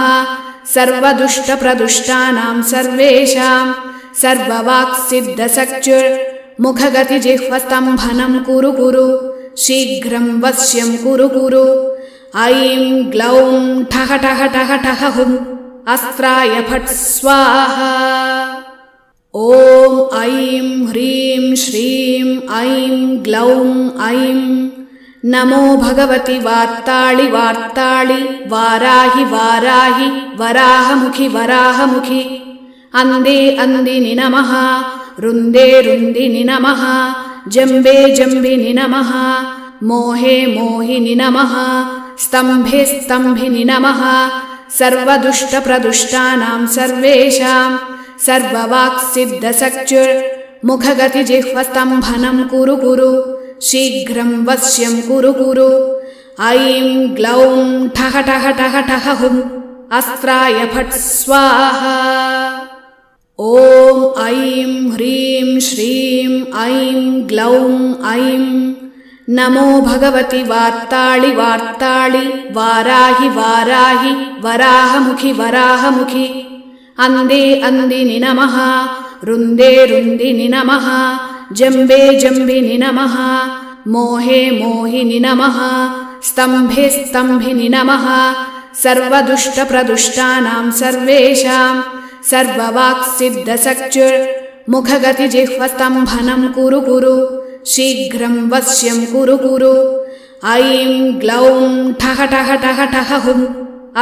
सर्वदुष्टप्रदुष्टानां सर्वेषां सर्ववाक्सिद्धसक्चुर्मुखगतिजिह्वस्तम्भनं कुरु कुरु शीघ्रं वश्यं कुरु कुरु ऐं ग्लौं ठः ठः ठः ठः हुं अस्त्राय फट् स्वाहा ॐ ऐं ह्रीं श्रीं ऐं ग्लौं ऐं नमो भगवति वार्ताळि वार्ताळि वाराहि वाराहि वराहमुखि वराहमुखि अन्धे अन्दिनि नमः रुन्दे रुन्दिनि नमः जम्बे जम्बिनि नमः मोहे मोहिनि नमः स्तम्भे स्तम्भिनि नमः सर्वदुष्टप्रदुष्टानां सर्वेषां सर्ववाक्सिद्धसक्चुर्मुखगतिजिह्वस्तम्भनं कुरु कुरु शीघ्रं वश्यं कुरु कुरु ऐं ग्लौं ठः ठः ठः ठः हुं अस्त्राय फट् स्वाहा ॐ ऐं ह्रीं श्रीं ऐं ग्लौं ऐं नमो भगवति वार्ताळि वार्ताळि वाराहि वाराहि वराहमुखि वराहमुखि अन्धे अन्दिनि नमः रुन्दे रुन्दिनि नमः जम्बे जम्बिनि नमः मोहे मोहिनि नमः स्तम्भे स्तम्भिनि नमः सर्वदुष्टप्रदुष्टानां सर्वेषां सर्ववाक्सिद्धसक्चुर्मुखगतिजिह्वस्तम्भनं कुरु कुरु शीघ्रं वश्यं कुरु कुरु ऐं ग्लौं ठः ठः ठः ठः हुं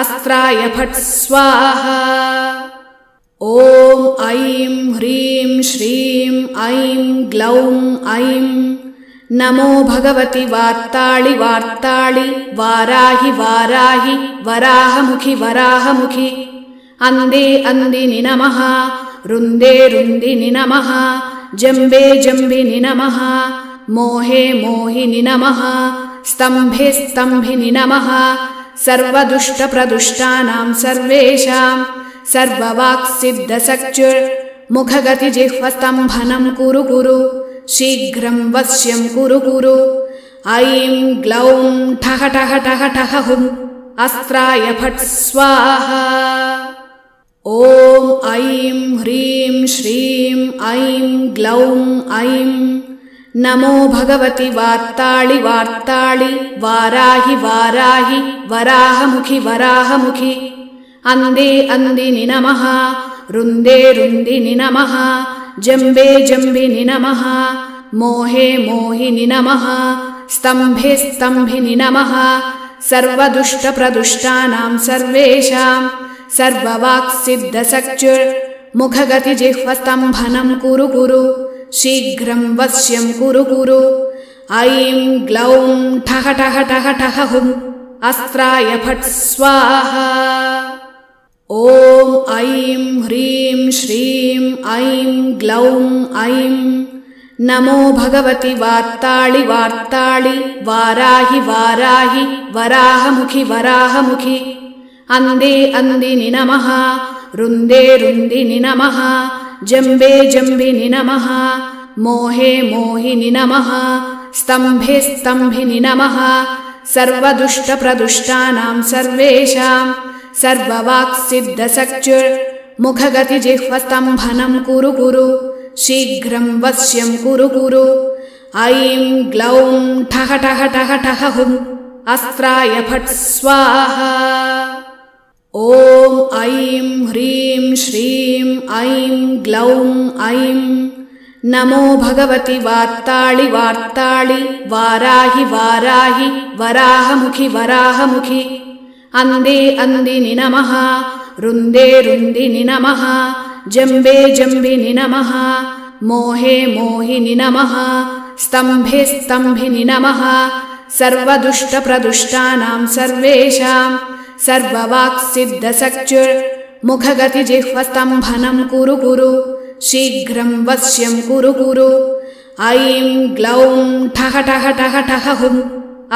अस्त्राय फट् स्वाहा ॐ ऐं ह्रीं श्रीं ऐं ग्लौं ऐं नमो भगवति वार्ताळि वार्ताळि वाराहि वाराहि वराहमुखि वराहमुखि अन्धे अन्दिनि नमः रुन्दे रुन्दिनि नमः जम्बे जम्बिनि नमः मोहे मोहिनि नमः स्तम्भे स्तम्भिनि नमः सर्वदुष्टप्रदुष्टानां सर्वेषां सर्ववाक्सिद्धसक्चुर्मुखगतिजिह्वस्तम्भनं कुरु कुरु शीघ्रं वश्यं कुरु कुरु ऐं ग्लौं ठः ठः ठः ठः हुं अस्त्राय फट् स्वाहा ॐ ऐं ह्रीं श्रीं ऐं ग्लौं ऐं नमो भगवति वार्ताळि वार्ताळि वाराहि वाराहि वराहमुखि वराहमुखि अन्धे अन्दिनि नमः रुन्दे रुन्दिनि नमः जम्बे जम्बिनि नमः मोहे मोहिनि नमः स्तम्भे स्तम्भिनि नमः सर्वदुष्टप्रदुष्टानां सर्वेषां सर्ववाक्सिद्धसक्चुर्मुखगतिजिह्वस्तम्भनं कुरु कुरु शीघ्रं वश्यं कुरु कुरु ऐं ग्लौं ठः ठः ठः ठः हुं अस्त्राय फट् स्वाहा ॐ ऐं ह्रीं श्रीं ऐं ग्लौं ऐं नमो भगवति वार्ताळि वार्ताळि वाराहि वाराहि वराहमुखि वराहमुखि अन्धे अन्दिनि नमः रुन्दे रुन्दिनि नमः जम्बे जम्बिनि नमः मोहे मोहिनि नमः स्तम्भे स्तम्भिनि नमः सर्वदुष्टप्रदुष्टानां सर्वेषां सर्ववाक्सिद्धसक्चुर्मुखगतिजिह्वस्तम्भनं कुरु कुरु शीघ्रं वश्यं कुरु कुरु ऐं ग्लौं ठः ठः ठः ठः हुं अस्त्राय फट् स्वाहा ॐ ऐं ह्रीं श्रीं ऐं ग्लौं ऐं नमो भगवति वार्ताळि वार्ताळि वाराहि वाराहि वराहमुखि वराहमुखि अंदे अंदिनि नमः रुन्दे रुन्दिनि नमः जम्बे जम्बिनि नमः मोहे मोहिनि नमः स्तम्भे स्तम्भिनि नमः सर्वदुष्टप्रदुष्टानां सर्वेषां सर्ववाक्सिद्धसक्चुर्मुखगतिजिह्वस्तम्भनं कुरु कुरु शीघ्रं वश्यं कुरु कुरु ऐं ग्लौं ठः ठः ठः ठः हुं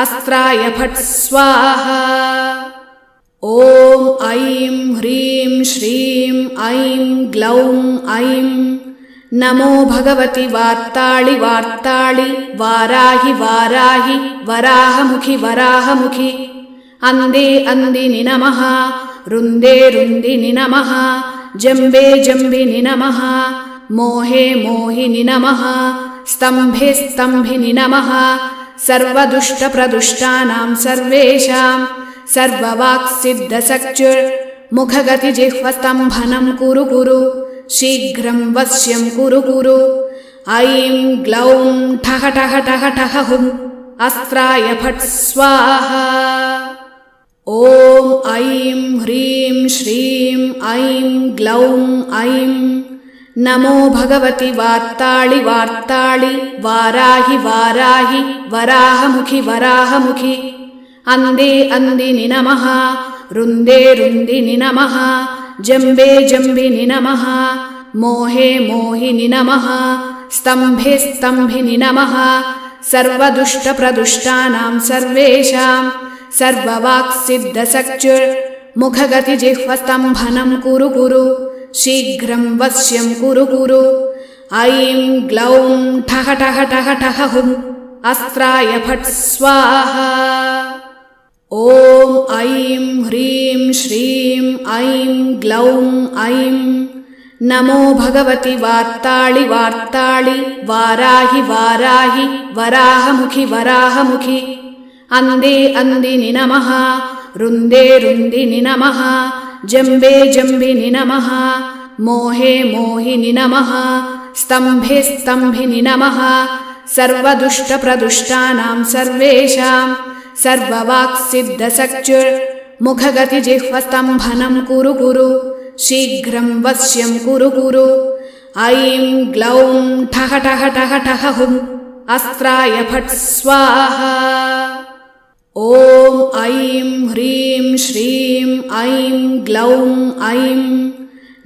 अस्त्राय फट् स्वाहा ॐ ऐं ह्रीं श्रीं ऐं ग्लौं ऐं नमो भगवति वार्ताळि वार्ताळि वाराहि वाराहि वराहमुखि वराहमुखि अंदे अंदिनि नमः रुन्दे रुन्दिनि नमः जम्बे जम्बिनि नमः मोहे मोहिनि नमः स्तम्भे स्तम्भिनि नमः सर्वदुष्टप्रदुष्टानां सर्वेषां सर्ववाक्सिद्धसक्चुर्मुखगतिजिह्वस्तम्भनं कुरु कुरु शीघ्रं वश्यं कुरु कुरु ऐं ग्लौं ठः ठः ठः ठः हुं अस्त्राय फट् स्वाहा ॐ ऐं ह्रीं श्रीं ऐं ग्लौं ऐं नमो भगवति वार्ताळि वार्ताळि वाराहि वाराहि वराहमुखि वराहमुखि अंदे अंदिनि नमः रुन्दे रुन्दिनि नमः जम्बे जम्बिनि नमः मोहे मोहिनि नमः स्तम्भे स्तम्भिनि नमः सर्वदुष्टप्रदुष्टानां सर्वेषां सर्ववाक्सिद्धसक्चुर्मुखगतिजिह्वस्तम्भनं कुरु कुरु शीघ्रं वश्यं कुरु कुरु ऐं ग्लौं ठः ठः ठः ठः हुं अस्त्राय फट् स्वाहा ॐ ऐं ह्रीं श्रीं ऐं ग्लौं ऐं नमो भगवति वार्ताळि वार्ताळि वाराहि वाराहि वराहमुखि वराहमुखि अंदे अंदिनि नमः रुन्दे रुन्दिनि नमः जम्बे जम्बिनि नमः मोहे मोहिनि नमः स्तम्भे स्तम्भिनि नमः सर्वदुष्टप्रदुष्टानां सर्वेषां सर्ववाक्सिद्धसक्चुर्मुखगतिजिह्वस्तम्भनं कुरु कुरु शीघ्रं वश्यं कुरु कुरु ऐं ग्लौं ठः ठः ठः ठः हुं अस्त्राय फट् स्वाहा ॐ ऐं ह्रीं श्रीं ऐं ग्लौं ऐं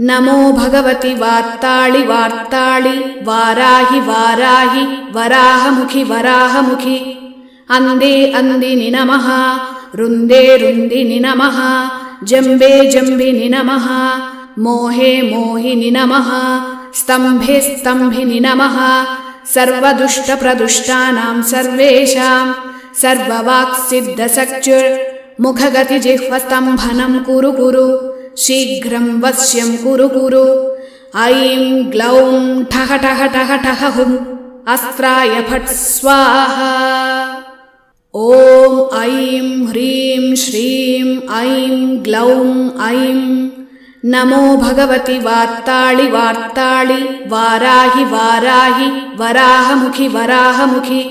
नमो भगवति वार्ताळि वार्ताळि वाराहि वाराहि वराहमुखि वराहमुखि अंदे अंदिनि नमः रुन्दे रुन्दिनि नमः जम्बे जम्बिनि नमः मोहे मोहिनि नमः स्तम्भे स्तम्भिनि नमः सर्वदुष्टप्रदुष्टानां सर्वेषां सर्ववाक्सिद्धसक्चुर्मुखगतिजिह्वस्तम्भनं कुरु कुरु शीघ्रं वश्यं कुरु कुरु ऐं ग्लौं ठः ठः ठः ठः हुं अस्त्राय फट् स्वाहा ॐ ऐं ह्रीं श्रीं ऐं ग्लौं ऐं नमो भगवति वार्ताळि वार्ताळि वाराहि वाराहि वराहमुखि वराहमुखि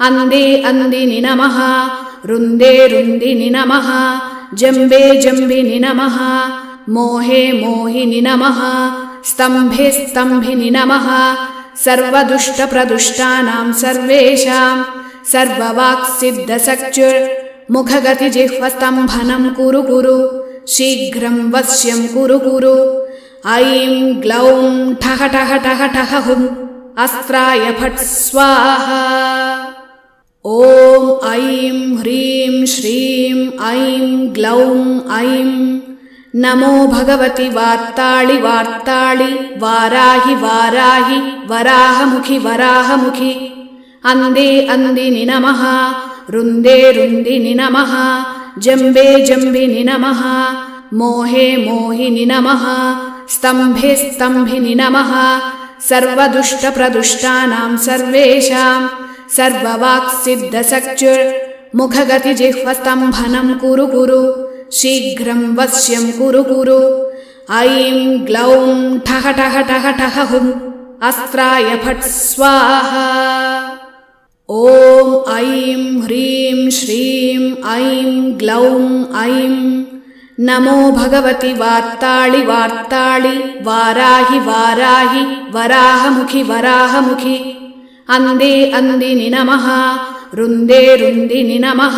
अंदे अंदिनि नमः रुन्दे रुन्दिनि नमः जम्बे जम्बिनि नमः मोहे मोहिनि नमः स्तम्भे स्तम्भिनि नमः सर्वदुष्टप्रदुष्टानां सर्वेषां सर्ववाक्सिद्धसक्चुर्मुखगतिजिह्वस्तम्भनं कुरु कुरु शीघ्रं वश्यं कुरु कुरु ऐं ग्लौं ठः ठः ठः ठः हुं अस्त्राय फट् स्वाहा ॐ ऐं ह्रीं श्रीं ऐं ग्लौं ऐं नमो भगवति वार्ताळि वार्ताळि वाराहि वाराहि वराहमुखि वराहमुखि अंदे अंदिनि नमः रुन्दे रुन्दिनि नमः जम्बे जम्बिनि नमः मोहे मोहिनि नमः स्तम्भे स्तम्भिनि नमः सर्वदुष्टप्रदुष्टानां सर्वेषां सर्ववाक्सिद्धसक्चुर्मुखगतिजिह्वस्तम्भनं कुरु कुरु शीघ्रं वश्यं कुरु कुरु ऐं ग्लौं ठः ठः ठः ठः हुं अस्त्राय फट् स्वाहा। ॐ ऐं ह्रीं श्रीं ऐं ग्लौं ऐं नमो भगवति वार्ताळि वार्ताळि वाराहि वाराहि वराहमुखि वराहमुखि। अन्धे अन्दिनि नमः। रुन्दे रुन्दिनि नमः।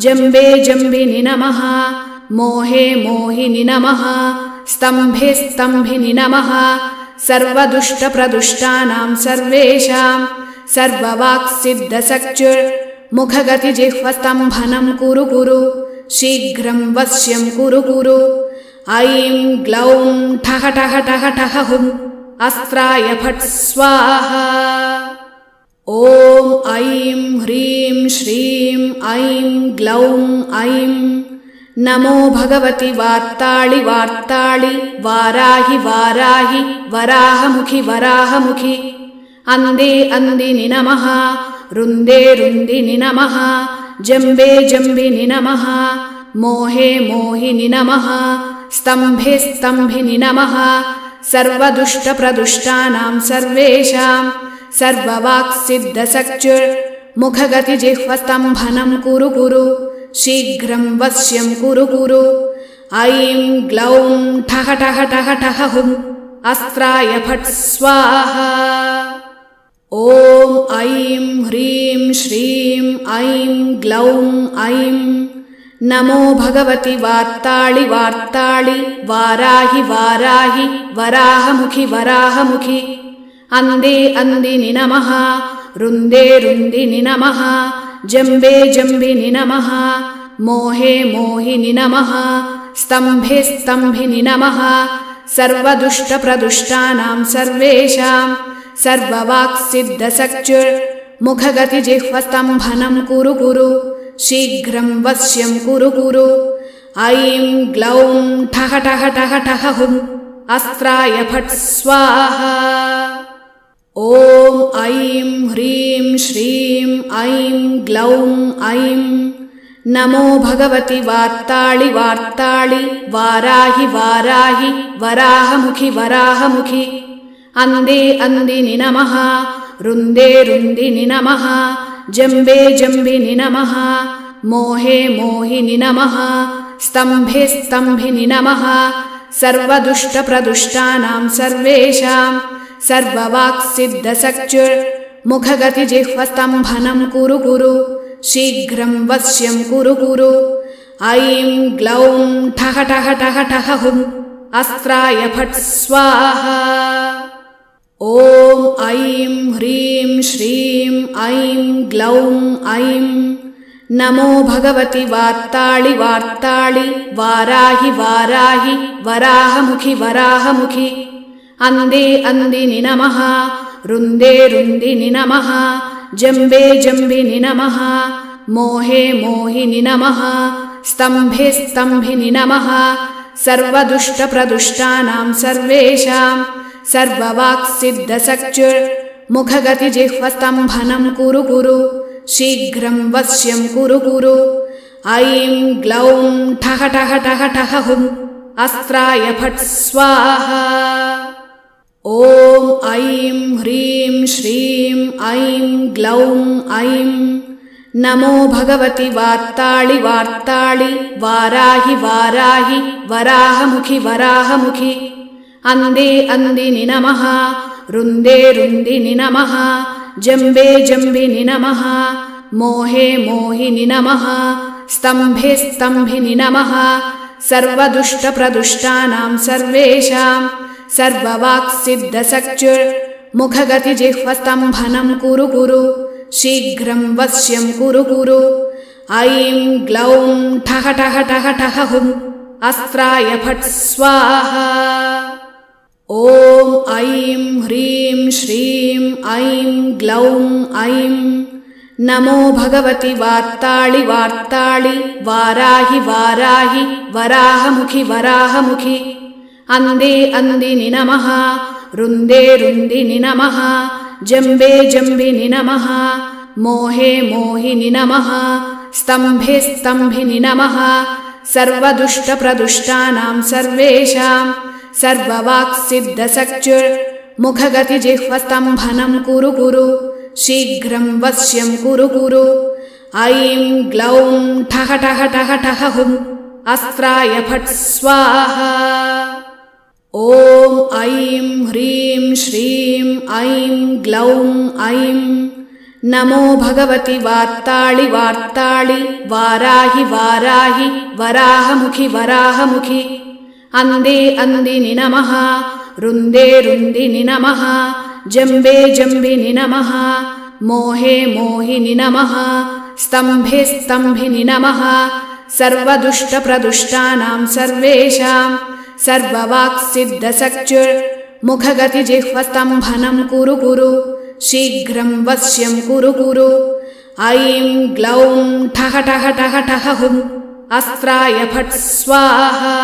जम्बे जम्बिनि नमः। मोहे मोहिनि नमः। स्तम्भे स्तम्भिनि नमः। सर्वदुष्टप्रदुष्टानां सर्वेषां सर्ववाक्सिद्धसक्चुर्मुखगतिजिह्वस्तम्भनं कुरु कुरु। शीघ्रं वश्यं कुरु कुरु। ऐं ग्लौं ठः ठः ठः ठः हुं अस्त्राय फट् स्वाहा। ॐ ऐं ह्रीं श्रीं ऐं ग्लौं ऐं नमो भगवति वार्ताळि वार्ताळि वाराहि वाराहि वराहमुखि वराहमुखि। अन्धे अन्दिनि नमः। रुन्दे रुन्दिनि नमः। जम्बे जम्बिनि नमः। मोहे मोहिनि नमः। स्तम्भे स्तम्भिनि नमः। सर्वदुष्टप्रदुष्टानां सर्वेषां सर्ववाक्सिद्धसक्चुर्मुखगतिजिह्वस्तम्भनं कुरु कुरु। शीघ्रं वश्यं कुरु कुरु। ऐं ग्लौं ठः ठः ठः ठः हुं अस्त्राय फट् स्वाहा। ॐ ऐं ह्रीं श्रीं ऐं ग्लौं ऐं नमो भगवति वार्ताळि वार्ताळि वाराहि वाराहि वराहमुखि वराहमुखि। अन्धे अन्दिनि नमः। रुन्दे रुन्दिनि नमः। जम्बे जम्बिनि नमः। मोहे मोहिनि नमः। स्तम्भे स्तम्भिनि नमः। सर्वदुष्टप्रदुष्टानां सर्वेषां सर्ववाक्सिद्धसक्चुर्मुखगतिजिह्वस्तम्भनं कुरु कुरु। शीघ्रं वश्यं कुरु कुरु। ऐं ग्लौं ठः ठः ठः ठः हुं अस्त्राय फट् स्वाहा। ॐ ऐं ह्रीं श्रीं ऐं ग्लौं ऐं नमो भगवति वार्ताळि वार्ताळि वाराहि वाराहि वराहमुखि वराहमुखि। अन्धे अन्दिनि नमः। रुन्दे रुन्दिनि नमः। जम्बे जम्बिनि नमः। मोहे मोहिनि नमः। स्तम्भे स्तम्भिनि नमः। सर्वदुष्टप्रदुष्टानां सर्वेषां सर्ववाक्सिद्धसक्चुर्मुखगतिजिह्वस्तम्भनं कुरु कुरु। शीघ्रं वश्यं कुरु कुरु। ऐं ग्लौं ठः ठः ठः ठः हुं अस्त्राय फट् स्वाहा। ॐ ऐं ह्रीं श्रीं ऐं ग्लौं ऐं नमो भगवति वार्ताळि वार्ताळि वाराहि वाराहि वराहमुखि वराहमुखि। अन्धे अन्दिनि नमः। रुन्दे रुन्दिनि नमः। जम्बे जम्बिनि नमः। मोहे मोहिनि नमः। स्तम्भे स्तम्भिनि नमः। सर्वदुष्टप्रदुष्टानां सर्वेषां सर्ववाक्सिद्धसक्चुर्मुखगतिजिह्वस्तम्भनं कुरु कुरु। शीघ्रं वश्यं कुरु कुरु। ऐं ग्लौं ठः ठः ठः ठः हुं अस्त्राय फट् स्वाहा। ॐ ऐं ह्रीं श्रीं ऐं ग्लौं ऐं नमो भगवति वार्ताळि वार्ताळि वाराहि वाराहि वराहमुखि वराहमुखि। अन्धे अन्दिनि नमः। रुन्दे रुन्दिनि नमः। जम्बे जम्बिनि नमः। मोहे मोहिनि नमः। स्तम्भे स्तम्भिनि नमः। सर्वदुष्टप्रदुष्टानां सर्वेषां सर्ववाक्सिद्धसक्चुर्मुखगतिजिह्वस्तम्भनं कुरु कुरु। शीघ्रं वश्यं कुरु कुरु। ऐं ग्लौं ठः ठः ठः ठः हुं अस्त्राय फट् स्वाहा। ॐ ऐं ह्रीं श्रीं ऐं ग्लौं ऐं नमो भगवति वार्ताळि वार्ताळि वाराहि वाराहि वराहमुखि वराहमुखि। अन्धे अन्दिनि नमः। रुन्दे रुन्दिनि नमः। जम्बे जम्बिनि नमः। मोहे मोहिनि नमः। स्तम्भे स्तम्भिनि नमः। सर्वदुष्टप्रदुष्टानां सर्वेषां सर्ववाक्सिद्धसक्चुर्मुखगतिजिह्वस्तम्भनं मुखगतिजिह्वस्तम्भनं कुरु कुरु शीघ्रं वश्यं कुरु कुरु ऐं ग्लौं ठः ठः ठः ठः हुम् अस्त्राय फट् स्वाहा ॐ ऐं ह्रीं श्रीं ऐं ग्लौं ऐं नमो भगवति वार्ताळि वार्ताळि वाराहि वाराहि वराहमुखि वराहमुखि अंदे अंदिनि नमः रुन्दे रुन्दिनि नमः जम्बे जम्बिनि नमः मोहे मोहिनि नमः स्तम्भे स्तम्भिनि नमः सर्वदुष्टप्रदुष्टानां सर्वेषां सर्ववाक्सिद्धसक्चुर्मुखगतिजिह्वस्तम्भनं कुरु कुरु शीघ्रं वश्यं कुरु कुरु ऐं ग्लौं ठः ठः ठः ठः हुम् अस्त्राय फट् स्वाहा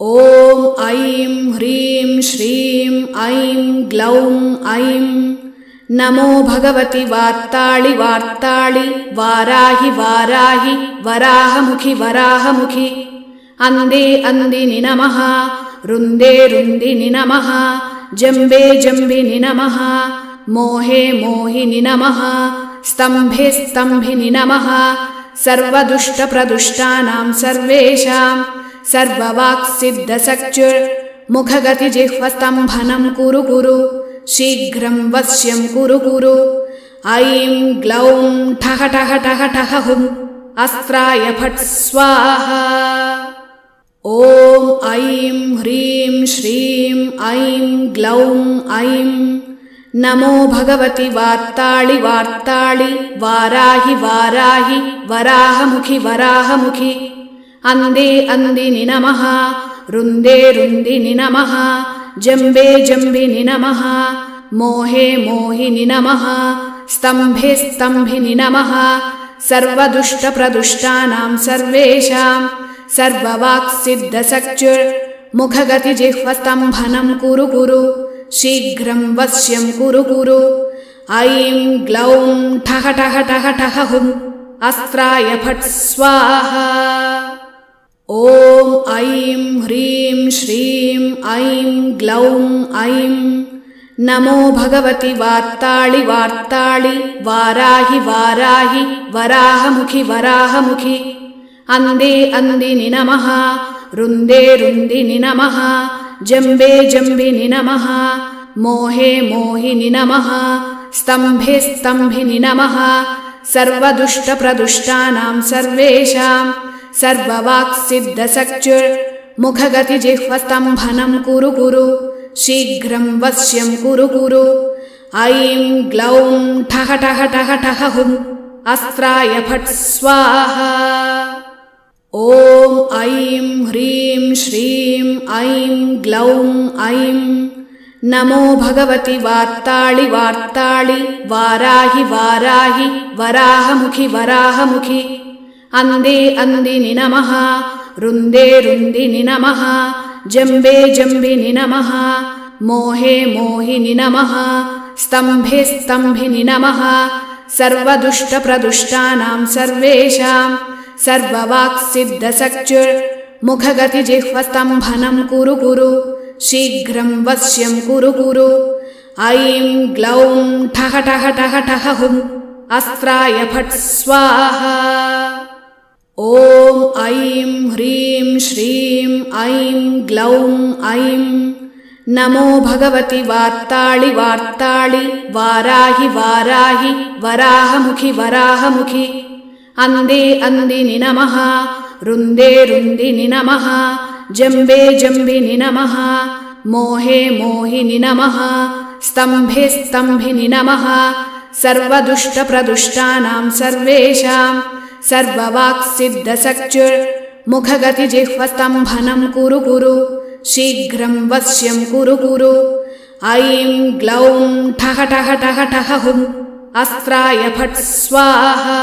ॐ ऐं ह्रीं श्रीं ऐं ग्लौं ऐं नमो भगवति वार्ताळि वार्ताळि वाराहि वाराहि वराहमुखि वराहमुखि अंदे अंदिनि नमः रुन्दे रुन्दिनि नमः जम्बे जम्बिनि नमः मोहे मोहिनि नमः स्तम्भे स्तम्भिनि नमः सर्वदुष्टप्रदुष्टानां सर्वेषां सर्ववाक्सिद्धसक्चुर्मुखगतिजिह्वस्तम्भनं कुरु कुरु शीघ्रं वश्यं कुरु कुरु ऐं ग्लौं ठः ठः ठः ठः हुम् अस्त्राय फट् स्वाहा ॐ ऐं ह्रीं श्रीं ऐं ग्लौं ऐं नमो भगवति वार्ताळि वार्ताळि वाराहि वाराहि वराहमुखि वराहमुखि अंदे अंदिनि नमः रुन्दे रुन्दिनि नमः जम्बे जम्बिनि नमः मोहे मोहिनि नमः स्तम्भे स्तम्भिनि नमः सर्वदुष्टप्रदुष्टानां सर्वेषां सर्ववाक्सिद्धसक्चुर्मुखगतिजिह्वस्तम्भनं कुरु कुरु शीघ्रं वश्यं कुरु कुरु ऐं ग्लौं ठः ठः ठः ठः हुम् अस्त्राय फट् स्वाहा ॐ ऐं ह्रीं श्रीं ऐं ग्लौं ऐं नमो भगवति वार्ताळि वार्ताळि वाराहि वाराहि वराहमुखि वराहमुखि अंदे अंदिनि नमः रुन्दे रुन्दिनि नमः जम्बे जम्बिनि नमः मोहे मोहिनि नमः स्तम्भे स्तम्भिनि नमः सर्वदुष्टप्रदुष्टानां सर्वेषां सर्ववाक्सिद्धसक्चुर्मुखगतिजिह्वस्तम्भनं कुरु कुरु शीघ्रं वश्यं कुरु कुरु ऐं ग्लौं ठः ठः ठः ठः हुम् अस्त्राय फट् स्वाहा ॐ ऐं ह्रीं श्रीं ऐं ग्लौं ऐं नमो भगवति वार्ताळि वार्ताळि वाराहि वाराहि वराहमुखि वराहमुखि अंदे अंदिनि नमः रुन्दे रुन्दिनि नमः जम्बे जम्बिनि नमः मोहे मोहिनि नमः स्तम्भे स्तम्भिनि नमः सर्वदुष्टप्रदुष्टानां सर्वेषां सर्ववाक्सिद्धसक्चुर्मुखगतिजिह्वस्तम्भनं कुरु कुरु शीघ्रं वश्यं कुरु कुरु ऐं ग्लौं ठः ठः ठः ठः हुम् अस्त्राय फट् स्वाहा ॐ ऐं ह्रीं श्रीं ऐं ग्लौं ऐं नमो भगवति वार्ताळि वार्ताळि वाराहि वाराहि वराहमुखि वराहमुखि अंदे अंदिनि नमः रुन्दे रुन्दिनि नमः जम्बे जम्बिनि नमः मोहे मोहिनि नमः स्तम्भे स्तम्भिनि नमः सर्वदुष्टप्रदुष्टानां सर्वेषां सर्ववाक्सिद्धसक्चुर्मुखगतिजिह्वस्तम्भनं कुरु कुरु शीघ्रं वश्यं कुरु कुरु ऐं ग्लौं ठः ठः ठः ठः हुम् अस्त्राय फट् स्वाहा